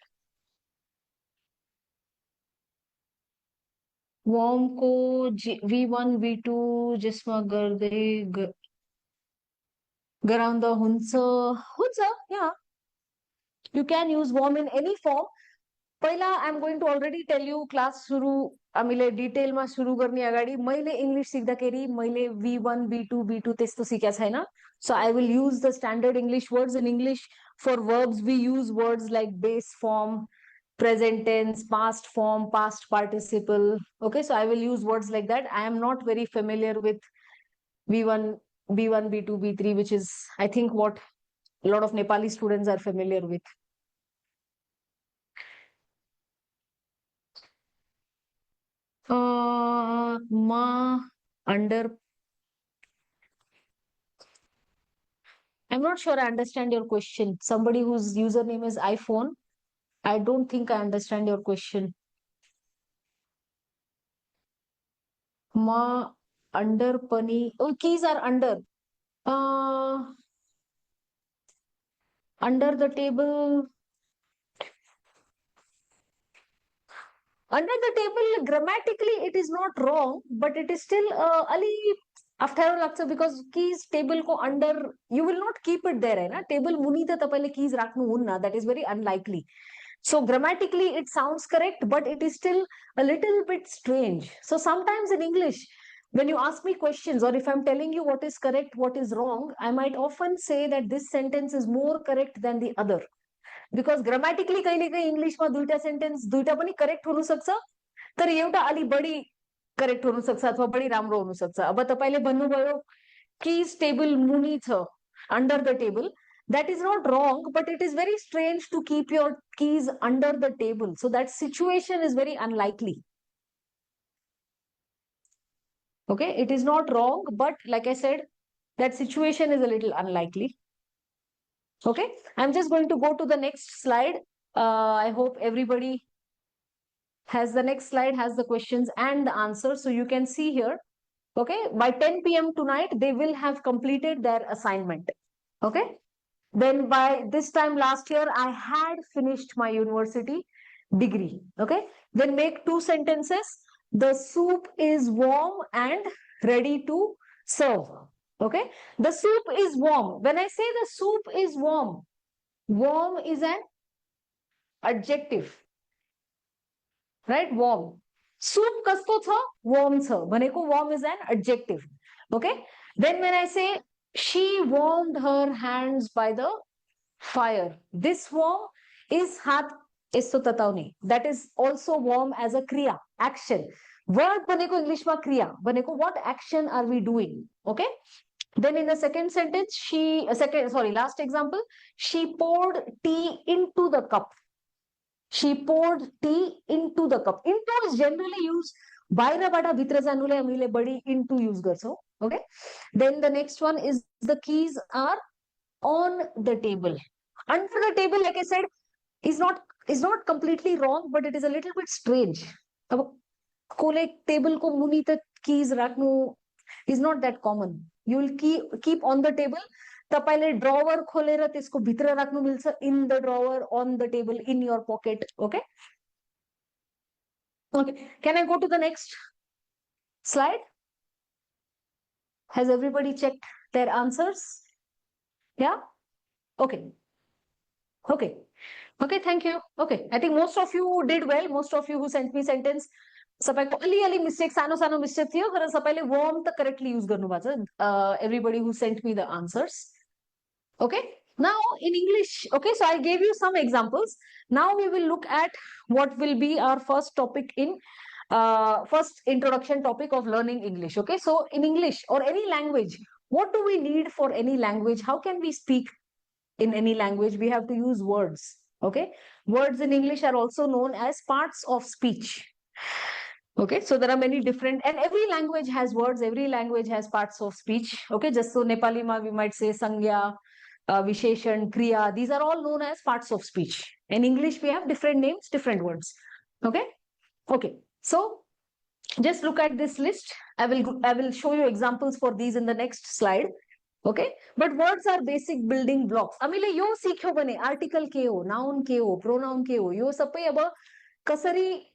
वॉर्म को V1 V2 जसमा गर्दै गराउँदा हुन्छ हुन्छ. Yeah, you can use warm in any form. पहिला I am going to already tell you class सुरु हामीले डिटेलमा सुरु गर्ने अगाडि मैले इङ्ग्लिस सिक्दाखेरि मैले V1 V2 B2 त्यस्तो सिकेको छैन. So I will use the standard English words. In English, for verbs we use words like base form, present tense, past form, past participle. Okay, so I will use words like that. I am not very familiar with V1 B1 B2 B3, which is I think what a lot of Nepali students are familiar with. Ma under. I'm not sure I understand your question. Somebody whose username is iPhone. I don't think I understand your question. Ma under pani. Oh, keys are under. Uh, Under the table. Under the table, grammatically, it is not wrong, but it is still ali अप्ठ्यारो लाग्छ because keys table को under you will not keep it there Hahn. Table मुनि त तपाईले keys राख्नु हुन्न. That is very unlikely. So grammatically it sounds correct, but it is still a little bit strange. So sometimes in English, when you ask me questions or if I'm telling you what is correct, what is wrong, I might often say that this sentence is more correct than the other. Because grammatically कहिले कहीँ इङ्ग्लिसमा दुईटा sentence दुईटा पनि correct हुन सक्छ तर एउटा अलि बढी करेक्ट हुन सक्छ अथवा बढी राम्रो हुन सक्छ. अब तपाईले भन्नुभयो कीज टेबल मुनि छ under the table. That is not wrong, but it is very strange to keep your keys under the table. So that situation is very unlikely. Okay, it is not wrong, but like I said, That situation is a little unlikely. Okay, I'm just going to go to the next slide. I hope everybody has the next slide, has the questions and the answers. So you can see here, okay, by 10 p.m. tonight, they will have completed their assignment. Okay, then by this time last year, I had finished my university degree. Okay, then make two sentences. The soup is warm and ready to serve. Okay, the soup is warm. When I say the soup is warm, warm is an adjective, right? Warm. Soup kasto tha, warm tha. Bhaneko warm is an adjective. Okay. Then when I say she warmed her hands by the fire, this warm is hath isto tatavni. That is also warm as a kriya, action. Word bhaneko English ma kriya. Bhaneko what action are we doing? Okay. Then in the second sentence, last example, she poured tea into the cup. She poured tea into the cup. Into is generally used बाहिरबाट भित्र जानुलाई हामीले बढी into use गर्छौं. Okay. Then the next one is the keys are on the table. Under the table, like I said, is not completely wrong, but it is a little bit strange. अब कोले table को मुनि त keys राख्नु is not that common. You will keep on the table. तपाईँले drawer खोलेर त्यसको भित्र राख्नु मिल्छ, in the drawer, on the table, in your pocket. Okay. Okay, can I go to the next slide? Has everybody checked their answers? Yeah. Okay. Okay. Okay, thank you. Okay, I think most of you did well. Most of you who sent me sentence, सबैको अलि mistake, सानो सानो mistake थियो, तर सबैले warm त correctly use गर्नुभएको छ. Everybody who sent me the answers. Okay, now in English, okay, so I gave you some examples. Now we will look at what will be our first topic in first introduction topic of learning English. Okay, so in English or any language, what do we need for any language? How can we speak in any language? We have to use words. Okay, words in English are also known as parts of speech. Okay, so there are many different, and every language has words, every language has parts of speech. Okay, just so Nepali ma we might say sangya, visheshan, kriya, these are all known as parts of speech. In English we have different names, different words. Okay. Okay, so just look at this list. I will show you examples for these in the next slide. Okay, but words are basic building blocks. हामीले यो सिक्यो भने article के हो, noun के हो, pronoun के हो, यो सबै अब कसरी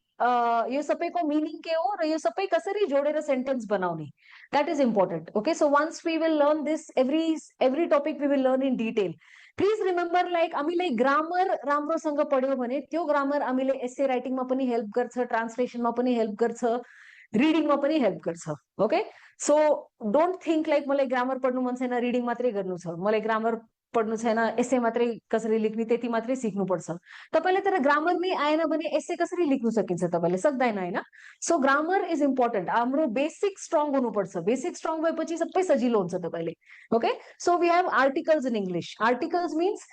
यो सबैको मिनिङ के हो र यो सबै कसरी जोडेर सेन्टेन्स बनाउने, that is important. Okay, so once we will learn this, every topic we will learn in detail. Please remember, like हामीले ग्रामर राम्रोसँग पढ्यो भने त्यो ग्रामर हामीले एसे राइटिङमा पनि हेल्प गर्छ, ट्रान्सलेसनमा पनि हेल्प गर्छ, रिडिङमा पनि हेल्प गर्छ. Okay, so don't think like मलाई ग्रामर पढ्नु मन छैन, रिडिङ मात्रै गर्नु छ, मलाई ग्रामर पढ्नु छैन, एसे मात्रै कसरी लेख्ने त्यति मात्रै सिक्नु पर्छ. तपाईलाई तर ग्रामर नै आएन भने एसे कसरी लेख्नु सकिन्छ, तपाईले सक्दैन हैन. So grammar is important. हाम्रो बेसिक स्ट्रङ हुनुपर्छ. बेसिक स्ट्रङ भएपछि सबै सजिलो हुन्छ तपाईले. Okay, so we have articles in English. Articles means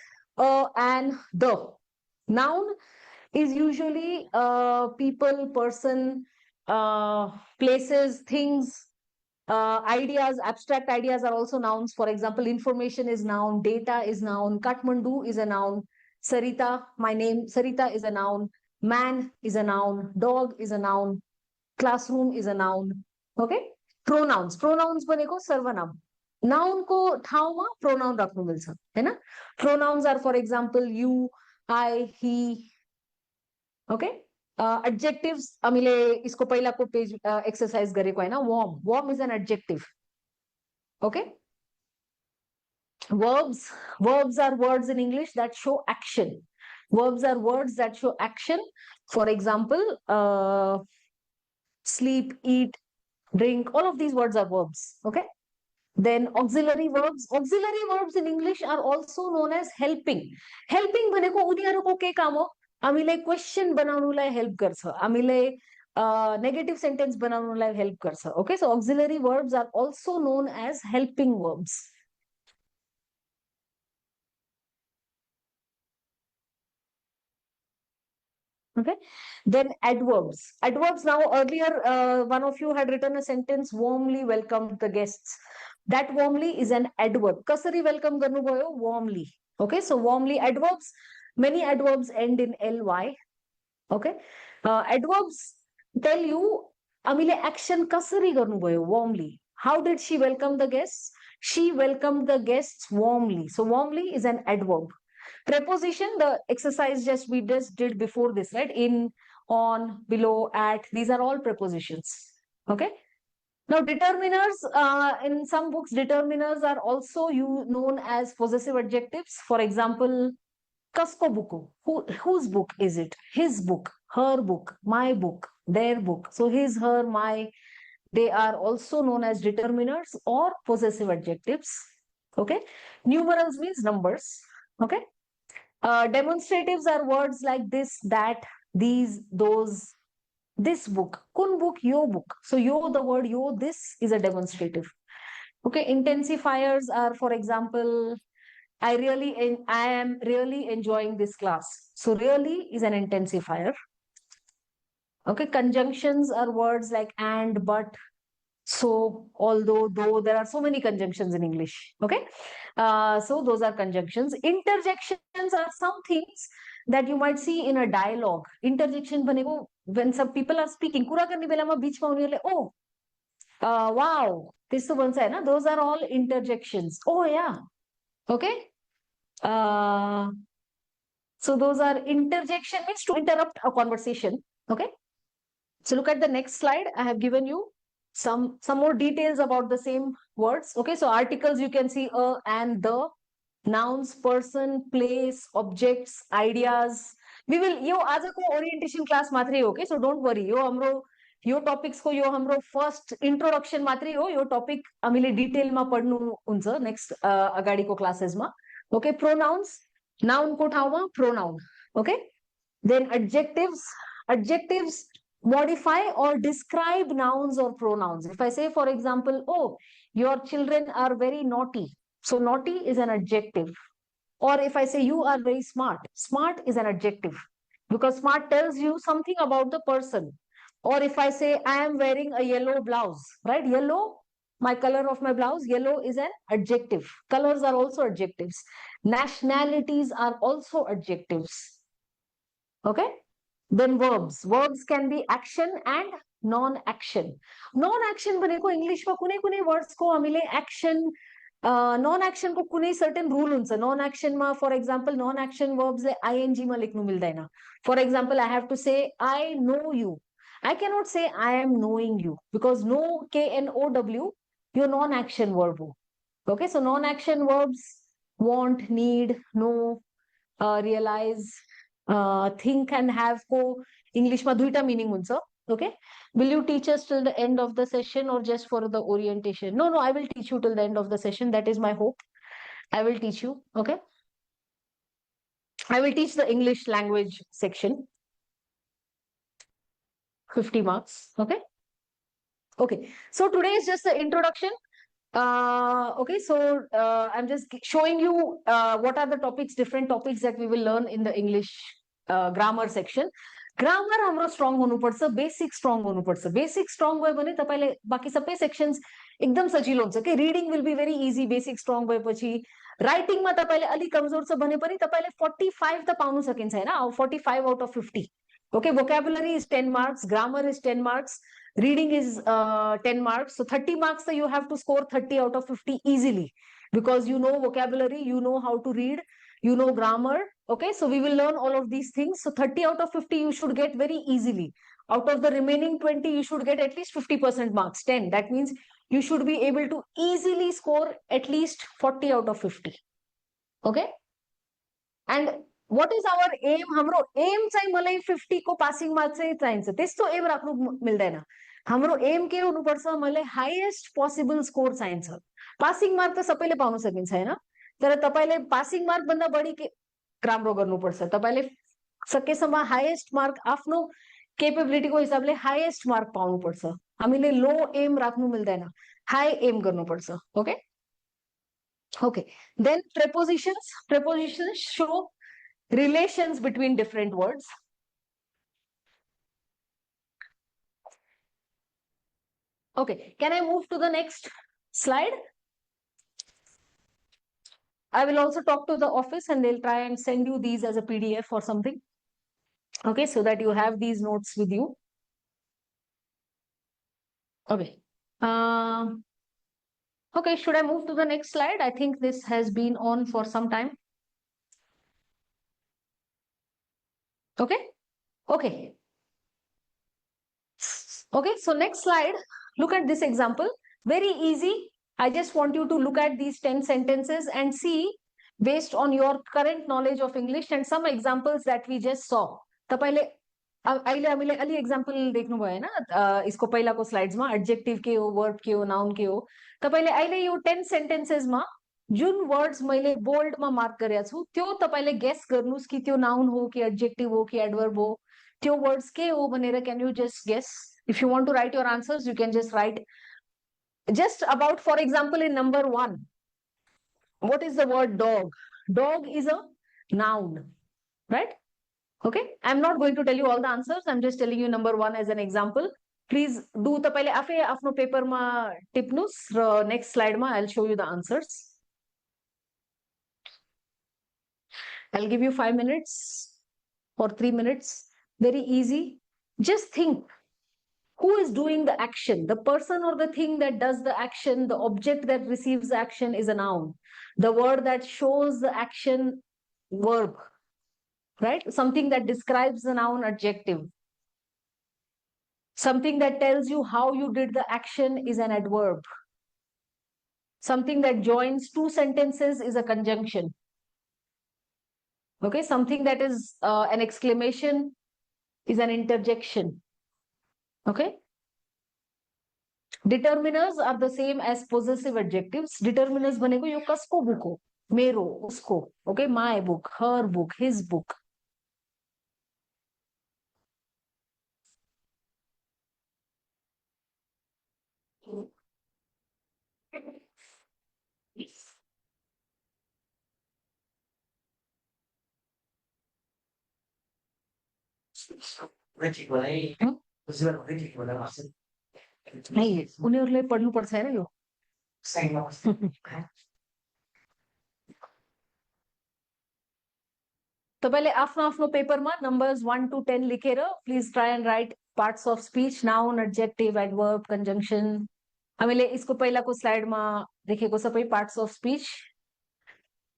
and the. Noun is usually people, person, places, things, ideas. Abstract ideas are also nouns. For example, information is noun, data is noun, Kathmandu is a noun, Sarita, my name, Sarita is a noun, man is a noun, dog is a noun, classroom is a noun. Okay, pronouns. Pronouns भनेको सर्वनाम. Noun को ठाउँमा pronoun राख्नु मिल्छ हैन. Pronouns are, for example, you, I, he. Okay. Adjectives हामीले इसको पहिलाको page exercise गरेको हैन. Warm. Warm is an adjective. Okay. Verbs. Verbs are words in English that show action. Verbs are words that show action. For example, sleep, eat, drink. All of these words are verbs. Okay. Then auxiliary verbs. Auxiliary verbs in English are also known as helping. Helping भनेको उनीहरुको के काम हो? हामीले question बनाउनुलाई help गर्छ, हामीले negative sentence बनाउनुलाई help गर्छ. Okay, so auxiliary verbs are also known as helping verbs. Okay, then adverbs. Adverbs, now earlier one of you had written a sentence, warmly welcomed the guests. That warmly is an adverb. Kasari welcome garnu bhayo warmly. Okay, so warmly adverbs. Many adverbs end in ly. Okay, adverbs tell you amile action kasari garnu bhayo warmly. How did she welcome the guests? She welcomed the guests warmly. So warmly is an adverb. Preposition, the exercise we just did before this, right? In, on, below, at, these are all prepositions. Okay. Now, determiners, in some books, determiners are also known as possessive adjectives. For example, kasko buku. Whose book is it? His book, her book, my book, their book. So his, her, my, they are also known as determiners or possessive adjectives. Okay. Numerals means numbers. Okay. Demonstratives are words like this, that, these, those, this book, kun book, your book. So yo, the word yo, this is a demonstrative. Okay, intensifiers are, for example, I am really enjoying this class. So really is an intensifier. Okay, conjunctions are words like and, but, so, although, though. There are so many conjunctions in English. Okay, so those are conjunctions. Interjections are some things that you might see in a dialogue. Interjection बनेको when some people are speaking. कुरा करने बेलामा बीचमा उनीहरुले oh, wow, त्यस्तो भन्छ हैन. Those are all interjections. Oh yeah, okay. So those are interjection means to interrupt a conversation. Okay. So look at the next slide. I have given you some more details about the same words. Okay, so articles you can see a and the, nouns, person, place, objects, ideas. We will यो आजको orientation class मात्रै हो. Okay, so don't worry. Yo topics को यो हाम्रो first introduction मात्रै हो. यो topic हामीले detail मा पढ्नु हुन्छ next अगाडिको classes मा. Okay, pronouns, noun को ठाउँमा pronoun. Okay, then adjectives modify or describe nouns or pronouns. If I say, for example, oh, your children are very naughty. So naughty is an adjective. Or if I say you are very smart, smart is an adjective because smart tells you something about the person. Or if I say I am wearing a yellow blouse, right? Yellow, my color of my blouse, yellow is an adjective. Colors are also adjectives. Nationalities are also adjectives. Okay. Then verbs. Verbs can be action and non-action. Non-action भनेको इङ्ग्लिशमा कुनै कुनै वर्ड्सको हामीले action non-action को कुनै certain rule हुन्छ. Non-action मा for example non-action verbs ले ing मा लेख्नु मिल्दैन. For example, I have to say I know you. I cannot say I am knowing you because know, K-N-O-W, your non-action verb हो. Okay, so non-action verbs want, need, know, realize, think and have को English मा दुईटा meaning हुन्छ. Okay, will you teach us till the end of the session or just for the orientation? No, I will teach you till the end of the session. That is my hope. I will teach you. Okay, I will teach the English language section. 50 marks. Okay, so today is just the introduction. Okay, so I'm just showing you what are the topics, different topics that we will learn in the English grammar section. Grammar हाम्रो strong हुनुपर्छ, basic strong हुनुपर्छ. Basic strong भयो भने तपाईले बाकी सबै sections एकदम सजिलो हुन्छ के. Reading will be very easy, basic strong भएपछि. Writing मा तपाईले अलि कमजोर छ भने पनि तपाईले 45 त पाउन सकिन्छ हैन. 45 out of 50. Okay, vocabulary is 10 marks, grammar is 10 marks, reading is 10 marks. So 30 marks, so you have to score 30 out of 50 easily because you know vocabulary, you know how to read, you know grammar. Okay, so we will learn all of these things. So 30 out of 50 you should get very easily. Out of the remaining 20, you should get at least 50% marks, 10. That means you should be able to easily score at least 40 out of 50. Okay, and what is our aim? हाम्रो aim चाहिँ मलाई 50 को passing marks चाहिँ चाहिन्छ. त्यस्तो aim राख्नु मिल्दैन. हाम्रो aim के हुनुपर्छ? मलाई highest possible score चाहिन्छ. Passing mark त सबैले पाउन सकिन्छ हैन. तर तपाईले passing mark भन्दा बढी के राम्रो गर्नुपर्छ. तपाईले सकेसम्म highest mark आफ्नो capability को हिसाबले highest mark पाउनुपर्छ. हामीले low aim राख्नु मिल्दैन. High aim गर्नुपर्छ. Okay, then prepositions show relations between different words. Okay, can I move to the next slide? I will also talk to the office and they'll try and send you these as a PDF or something. Okay, so that you have these notes with you. Okay. Okay, should I move to the next slide? I think this has been on for some time. Okay. Okay. Okay, so next slide. Look at this example. Very easy. I just want you to look at these 10 sentences and see based on your current knowledge of English and some examples that we just saw. त पहिले अहिले हामीले अलि example देख्नुभयो हैन यसको पहिलाको स्लाइड्समा adjective के हो वर्ब के हो नाउन के हो तपाईले अहिले यो 10 सेन्टेन्सेसमा जुन वर्ड्स मैले बोल्डमा मार्क गरेको छु त्यो तपाईले गेस गर्नुस् कि त्यो नाउन हो कि एडजेक्टिभ हो कि एडभर्ब हो त्यो वर्ड्स के हो भनेर can you just guess if you want to write your answers you can just write just about for example in number 1 what is the word dog dog is a noun right okay I'm not going to tell you all the answers I'm just telling you number 1 as an example please do tapaile afe afno paper ma tipnus next slide ma I'll show you the answers I'll give you 5 minutes or 3 minutes very easy just think who is doing the action the person or the thing that does the action the object that receives the action is a noun the word that shows the action verb right something that describes the noun adjective something that tells you how you did the action is an adverb something that joins two sentences is a conjunction okay something that is an exclamation is an interjection okay determiners are the same as possessive adjectives determiners बनेको यो कसको book हो मेरो उसको okay my book her book his book नहीं उनीहरूले पढ्नुपर्छ हैन यो तपाईले आफ्नो आफ्नो पेपरमा नम्बर्स 1 to 10 लेखेर please try and write parts of speech noun adjective adverb conjunction हामीले यसको पहिलाको स्लाइडमा देखेको सबै parts of speech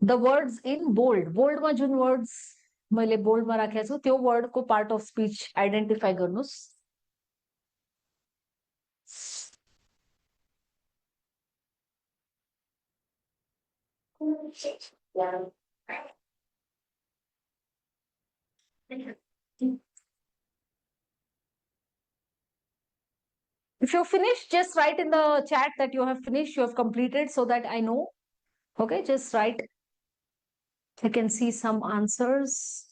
the words in bold बोल्डमा जुन वर्ड्स मैले बोल्डमा राखेको छु त्यो वर्डको पार्ट अफ स्पीच आइडेन्टिफाई गर्नुस् If you're finished, just write in the chat that you have finished, you have completed so that I know. Okay, just write. I can see some answers.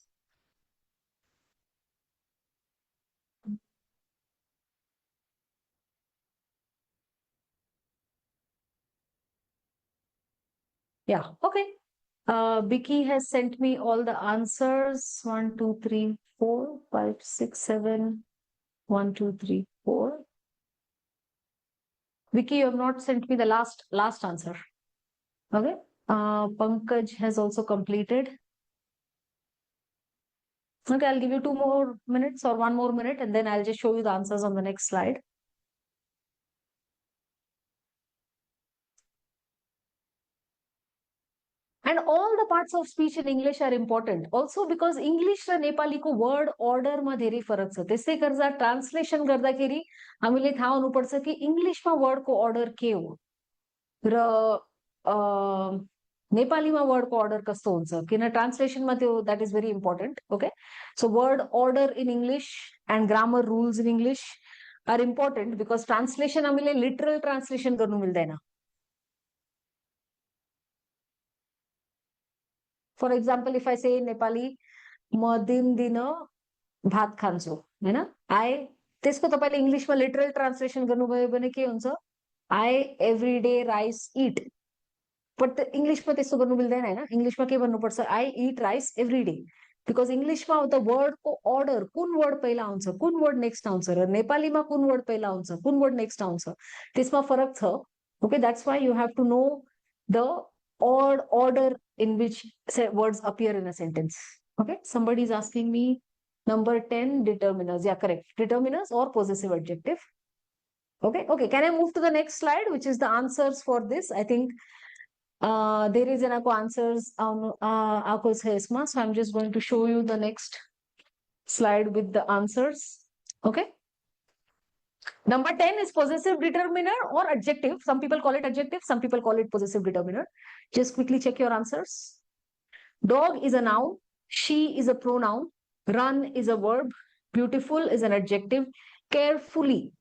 Yeah, okay. Vicky has sent me all the answers. 1, 2, 3, 4, 5, 6, 7. 1, 2, 3, 4. Vicky, you have not sent me the last answer. Okay. Pankaj has also completed. Okay, I'll give you 2 more minutes or 1 more minute and then I'll just show you the answers on the next slide. And all the parts of speech in English are important. Also because English र नेपालीको word order मा धेरै फरक छ. त्यसै गर्दा translation गर्दाखेरि हामीले थाहा हुनुपर्छ कि इंग्लिशमा word को order के हो र नेपालीमा word को order कस्तो हुन्छ किन ट्रान्सलेसनमा त्यो that is very important. Okay, so word order in English and grammar rules in English are important because translation हामीले literal translation गर्नु मिल्दैन. For example, if I say in Nepali, म दिन दिन भात खान्छु हैन I त्यसको तपाईले इंग्लिशमा लिटरल ट्रान्सलेसन गर्नुभयो भने के हुन्छ I every day rice eat but इंग्लिशमा त्यस्तो गर्नु मिल्दैन हैन इंग्लिशमा के भन्नुपर्छ I eat rice every day because इंग्लिशमा the word को order कुन word पहिला आउँछ कुन word next आउँछ र नेपालीमा कुन word पहिला आउँछ कुन word next आउँछ त्यसमा फरक छ okay that's why you have to know the odd order in which words appear in a sentence. Okay, somebody is asking me number 10, determiners. Yeah, correct. Determiners or possessive adjective. Okay, okay. Can I move to the next slide, which is the answers for this? I think there is an answers on so I'm just going to show you the next slide with the answers. Okay. Number 10 is possessive determiner or adjective. Some people call it adjective, some people call it possessive determiner. Just quickly check your answers. Dog is a noun, she is a pronoun, run is a verb, beautiful is an adjective, carefully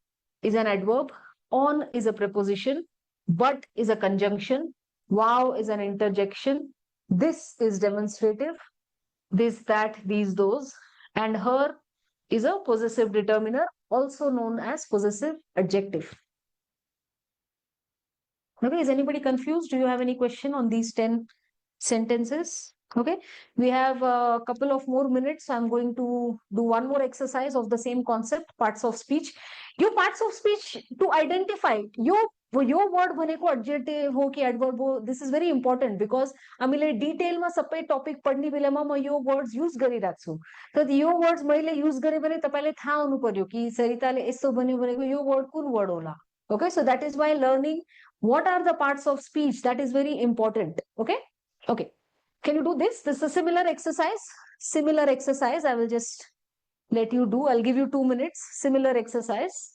is an adverb, on is a preposition, but is a conjunction, wow is an interjection, this is demonstrative, this, that, these, those, and her is a possessive determiner, also known as possessive adjective. Okay, is anybody confused? Do you have any question on these 10 sentences? Okay, we have a couple of more minutes. I'm going to do one more exercise of the same concept, parts of speech. Your parts of speech to identify your word बने को adjective हो कि adverb हो, this is very important because हामीले detail में सबै topic पढ्ने बेलामा म यो words use गरिराख्छु. तर यो words मैले use गरे भने तपाईले थाहा हुनु पर्यो कि सरिताले यस्तो भन्यो भनेको यो word कुन word होला. Okay, so that is why learning what are the parts of speech, that is very important. Okay, okay. Can you do this? This is a similar exercise. Similar exercise. I will just let you do. I'll give you 2 minutes. Similar exercise.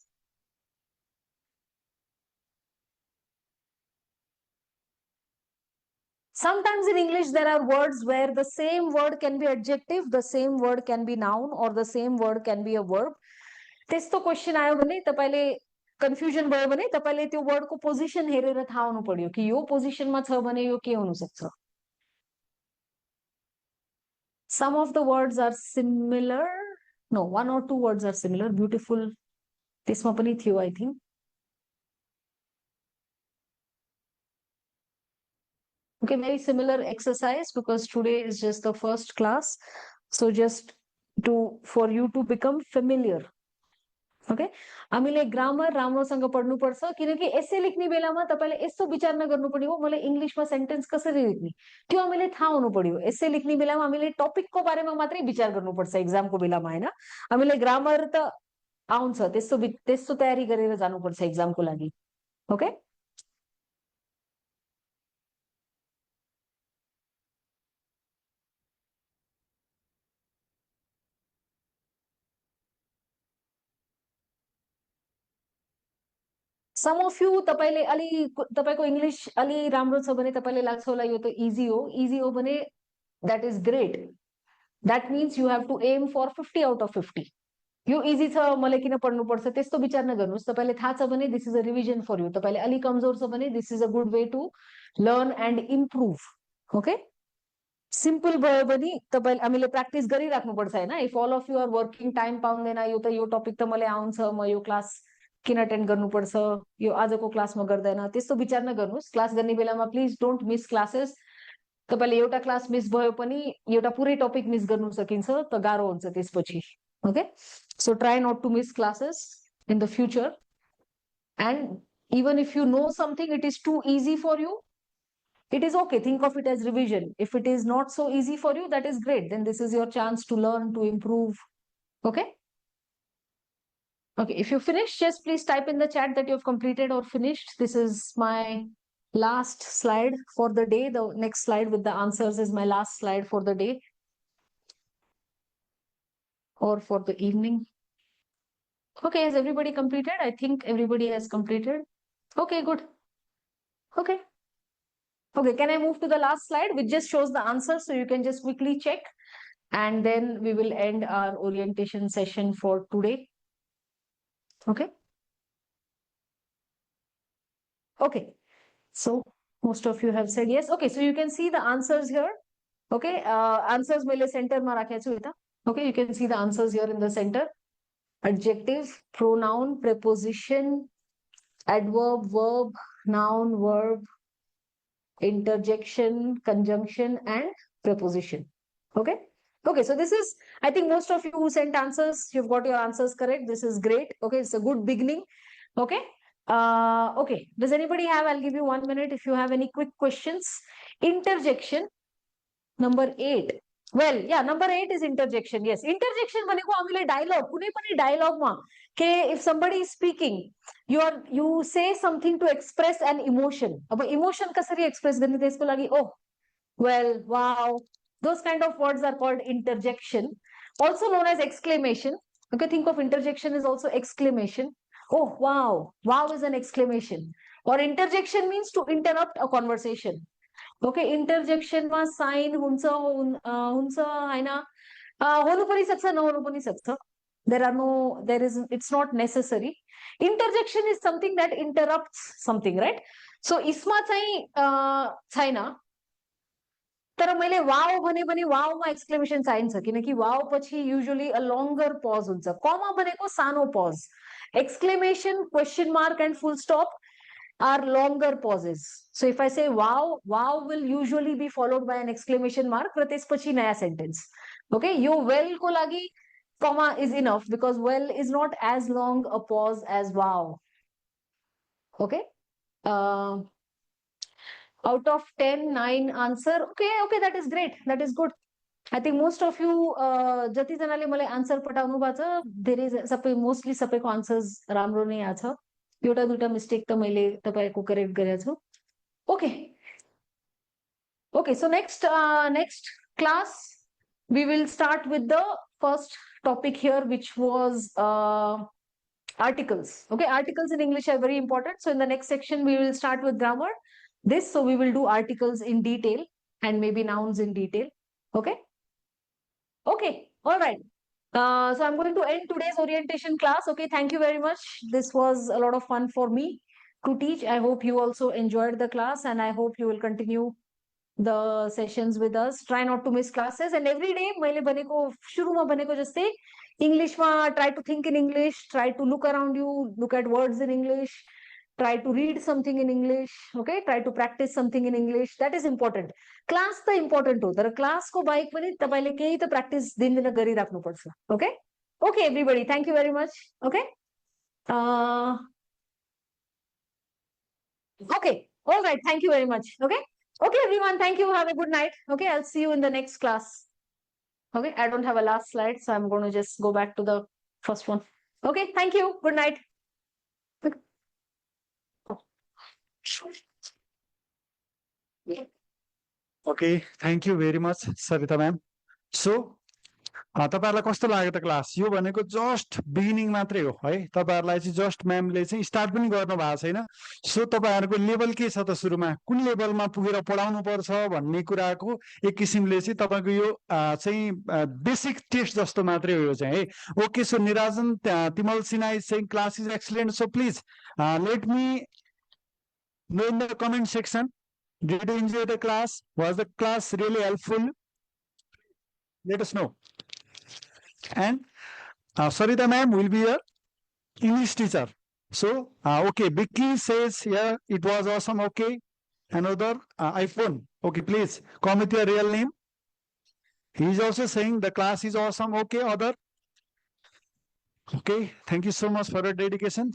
Sometimes in English, there are words where the same word can be adjective, the same word can be noun, or the same word can be a verb. त्यस्तो question आयो भने तपाईले confusion भयो भने तपाईले त्यो वर्डको position हेरेर थाहा हुनु पर्यो कि यो पोजिसनमा छ भने यो के हुन सक्छ. Some of the words are similar. No, one or two words are similar. Beautiful. त्यसमा पनि थियो, I think. Okay, very similar exercise because today is just the first class. So just for you to become familiar. Okay, हामीले grammar राम्रोसँग पढ्नु पर्छ किनकि एसे लेख्ने बेलामा तपाईले यस्तो विचार नगर्नु पर्यो मलाई इंग्लिशमा सेन्टेन्स कसरी लेख्ने त्यो हामीले थाहा हुनु पर्यो. एसे लेख्ने बेलामा हामीले टपिकको बारेमा मात्रै विचार गर्नुपर्छ एक्जामको बेलामा हैन. हामीले ग्रामर त आउँछ त्यस्तो तयारी गरेर जानुपर्छ एक्जामको लागि. ओके, सम अफ यू तपाईले अलि तपाईको इंग्लिश अलि राम्रो छ भने तपाईले लाग्छ होला यो त इजी हो. इजी हो भने that is great. That means you have to aim for 50 out of 50. Yo easy छ मलाई किन पढ्नु पर्छ त्यस्तो विचार नगर्नुस्. तपाईले थाहा छ भने this is a revision for you. तपाईले अलि कमजोर छ भने this is a good way to learn and improve. Okay, simple भयो भने तपाईले हामीले प्र्याक्टिस गरिराख्नु पर्छ हैन. If all of you are working time पाउँदैन यो त यो टपिक त मलाई आउँछ म यो क्लास किन अटेन्ड गर्नुपर्छ यो आजको क्लासमा गर्दैन त्यस्तो विचार नगर्नुस्. क्लास गर्ने बेलामा प्लिज डोन्ट मिस क्लासेस. तपाईले एउटा क्लास मिस भयो पनि एउटा पुरै टपिक मिस गर्नु सकिन्छ त गाह्रो हुन्छ त्यसपछि. Okay, so try not to miss classes in the future, and even if you know something it is too easy for you, it is okay, think of it as revision. If it is not so easy for you, that is great, then this is your chance to learn, to improve. Okay, okay, if you finish just please type in the chat that you have completed or finished. This is my last slide for the day. The next slide with the answers is my last slide for the day or for the evening. Okay, has everybody completed? I think everybody has completed. Okay, good. Okay. Okay, can I move to the last slide which just shows the answers so you can just quickly check, and then we will end our orientation session for today. Okay. Okay, so most of you have said yes. Okay, so you can see the answers here. Okay, answers मैले center मा राखेको छु यता. Okay, you can see the answers here in the center. Adjective, pronoun, preposition, adverb, verb, noun, verb, interjection, conjunction, and preposition. Okay. Okay, so this is, I think most of you who sent answers, you've got your answers correct. This is great. Okay, it's a good beginning. Okay. Okay. Does anybody have? I'll give you 1 minute if you have any quick questions. Interjection. Number 8. Well, yeah, number 8 is interjection. Yes, interjection भनेको हामीले dialogue कुनै पनि dialogue मा के if somebody is speaking, you say something to express an emotion. अब emotion कसरी express गर्ने त्यसको लागि oh, well, wow, those kind of words are called interjection, also known as exclamation. Okay, think of interjection as also exclamation. Oh, wow, wow is an exclamation. Or interjection means to interrupt a conversation. Okay इन्टरजेक्सनमा sign हुन्छ हुन्छ हैन हुनु पनि सक्छ नहुनु पनि सक्छ there is it's not necessary. Interjection is something that interrupts something, right? So इसमा चाहिँ छैन, तर मैले वाव भने पनि वावमा एक्सक्लेमेसन चाहिन्छ किनकि वाव पछि युजुअली अ लंगर पज हुन्छ, कमा भनेको सानो pause, exclamation question mark and full stop are longer pauses. So if I say wow, wow will usually be followed by an exclamation mark. Pratispachi naya sentence. Okay, yo well ko lagi comma is enough because well is not as long a pause as wow. Okay. Out of 10, 9 answer. Okay, that is great. That is good. I think most of you जति जनाले मलाई answer पठाउनु भएको छ धेरै सबै mostly सबैको answers राम्रो नै आछ, एउटा दुईटा मिस्टेक त मैले तपाईको करेक्ट गरेको छु. Okay, so next class we will start with the first topic here, which was articles. Okay, articles in English are very important, so in the next section we will start with grammar so we will do articles in detail and maybe nouns in detail. Okay, all right. So I'm going to end today's orientation class. Okay, thank you very much. This was a lot of fun for me to teach. I hope you also enjoyed the class and I hope you will continue the sessions with us. Try not to miss classes, and every day मैले भनेको सुरुमा भनेको जस्तै इङ्ग्लिशमा try to think in English, try to look around you, look at words in English, try to read something in English. Okay, try to practice something in English. That is important. Class त important हो, तर class को बाहेक पनि तपाईले केही त practice दिनदिन गरिराख्नु पर्छ. Okay everybody, thank you very much. Okay, all right, thank you very much. Okay everyone, thank you, have a good night. Okay, I'll see you in the next class. Okay, I don't have a last slide, so I'm going to just go back to the first one. Okay, thank you, good night. Okay, thank you very much, Sarita ma'am. So तपाईहरुलाई कस्तो लाग्यो त class? यो भनेको just beginning मात्रै हो है, तपाईहरुलाई चाहिँ जस्ट म्यामले चाहिँ स्टार्ट पनि गर्नु भएको छैन. सो तपाईहरुको लेभल के छ त, सुरुमा कुन लेभलमा पुगेर पढाउनु पर्छ भन्ने कुराको एक किसिमले चाहिँ तपाईको यो चाहिँ बेसिक टेस्ट जस्तो मात्रै हो यो चाहिँ है. Okay, so Nirajan Timal Sinha is saying class is excellent. So please let me know in the comment section, did you enjoy the class? Was the class really helpful? Let us know. And Sarita ma'am will be your English teacher. So okay, Vicky says yeah, it was awesome. Okay, another iPhone. Okay, please come with your real name. He is also saying the class is awesome. Okay, other. Okay, thank you so much for your dedication.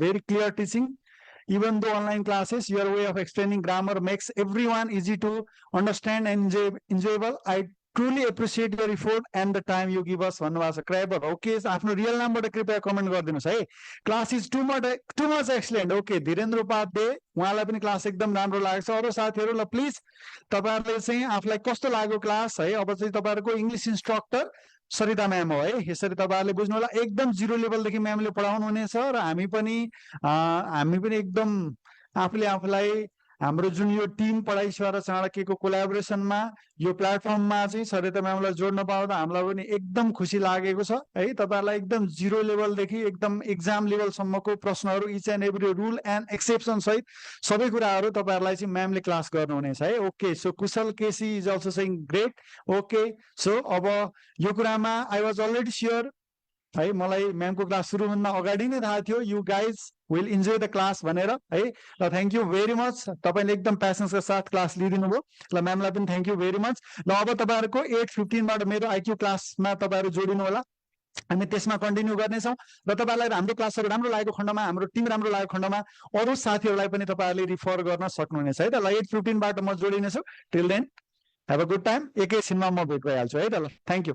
Very clear teaching. Even though online classes, your way of explaining grammar makes everyone easy to understand and enjoyable. I truly appreciate your effort and the time you give us. भन्नुभएको छ क्राइबर. Okay, आफ्नो real नामबाट कृपया comment गरिदिनुस् है. Class is too much excellent. Okay, Dhirendra Upadhyay, उहाँलाई पनि class एकदम राम्रो लागेको छ. अरू साथीहरू ल प्लिज तपाईहरुले चाहिँ आफुलाई कस्तो लाग्यो क्लास है. अब चाहिँ तपाईहरुको इङ्ग्लिश इन्स्ट्रक्टर सरिता म्याम हो है. यसरी तपाईहरुले बुझ्नु होला, एकदम जिरो लेभलदेखि म्यामले पढाउनु हुनेछ र हामी पनि एकदम आफूलाई हाम्रो जुन यो टिम पढाइ सेवा र चाणक्यको कोलाबोरेसनमा यो प्लेटफर्ममा चाहिँ सरिता म्यामलाई जोड्न पाउँदा हामीलाई पनि एकदम खुसी लागेको छ है. तपाईहरुलाई एकदम जिरो लेभलदेखि एकदम एक्जाम लेभलसम्मको प्रश्नहरू each and every rule and exception सहित सबै कुराहरू तपाईहरुलाई चाहिँ म्यामले क्लास गर्नुहुनेछ है. Okay, so Kushal KC is also saying great. Okay, so अब यो कुरामा आई वाज अलरेडी स्योर है, मलाई म्यामको क्लास सुरु हुन अगाडि नै थाहा थियो you guys will enjoy the class भनेर है. ल थ्याङ्क यू भेरी मच, तपाईले एकदम प्यासन्सका साथ क्लास लिइदिनु भयो. ल म्यामलाई पनि थ्याङ्क यू भेरी मच. ल अब तपाईहरुको 8:15 बाट मेरो आइक्यू क्लासमा तपाईहरु जोडिनु होला. हामी त्यसमा कन्टिन्यू गर्नेछौँ र तपाईँलाई हाम्रो क्लासहरू राम्रो लागेको खण्डमा हाम्रो टिम राम्रो लागेको खण्डमा अरू साथीहरूलाई पनि तपाईँहरूले रिफर गर्न सक्नुहुनेछ है त ल 8:15 बाट म जोडिनेछु till then have a good time एकैछिनमा म भेट भइहाल्छु है त ल थ्याङ्क यू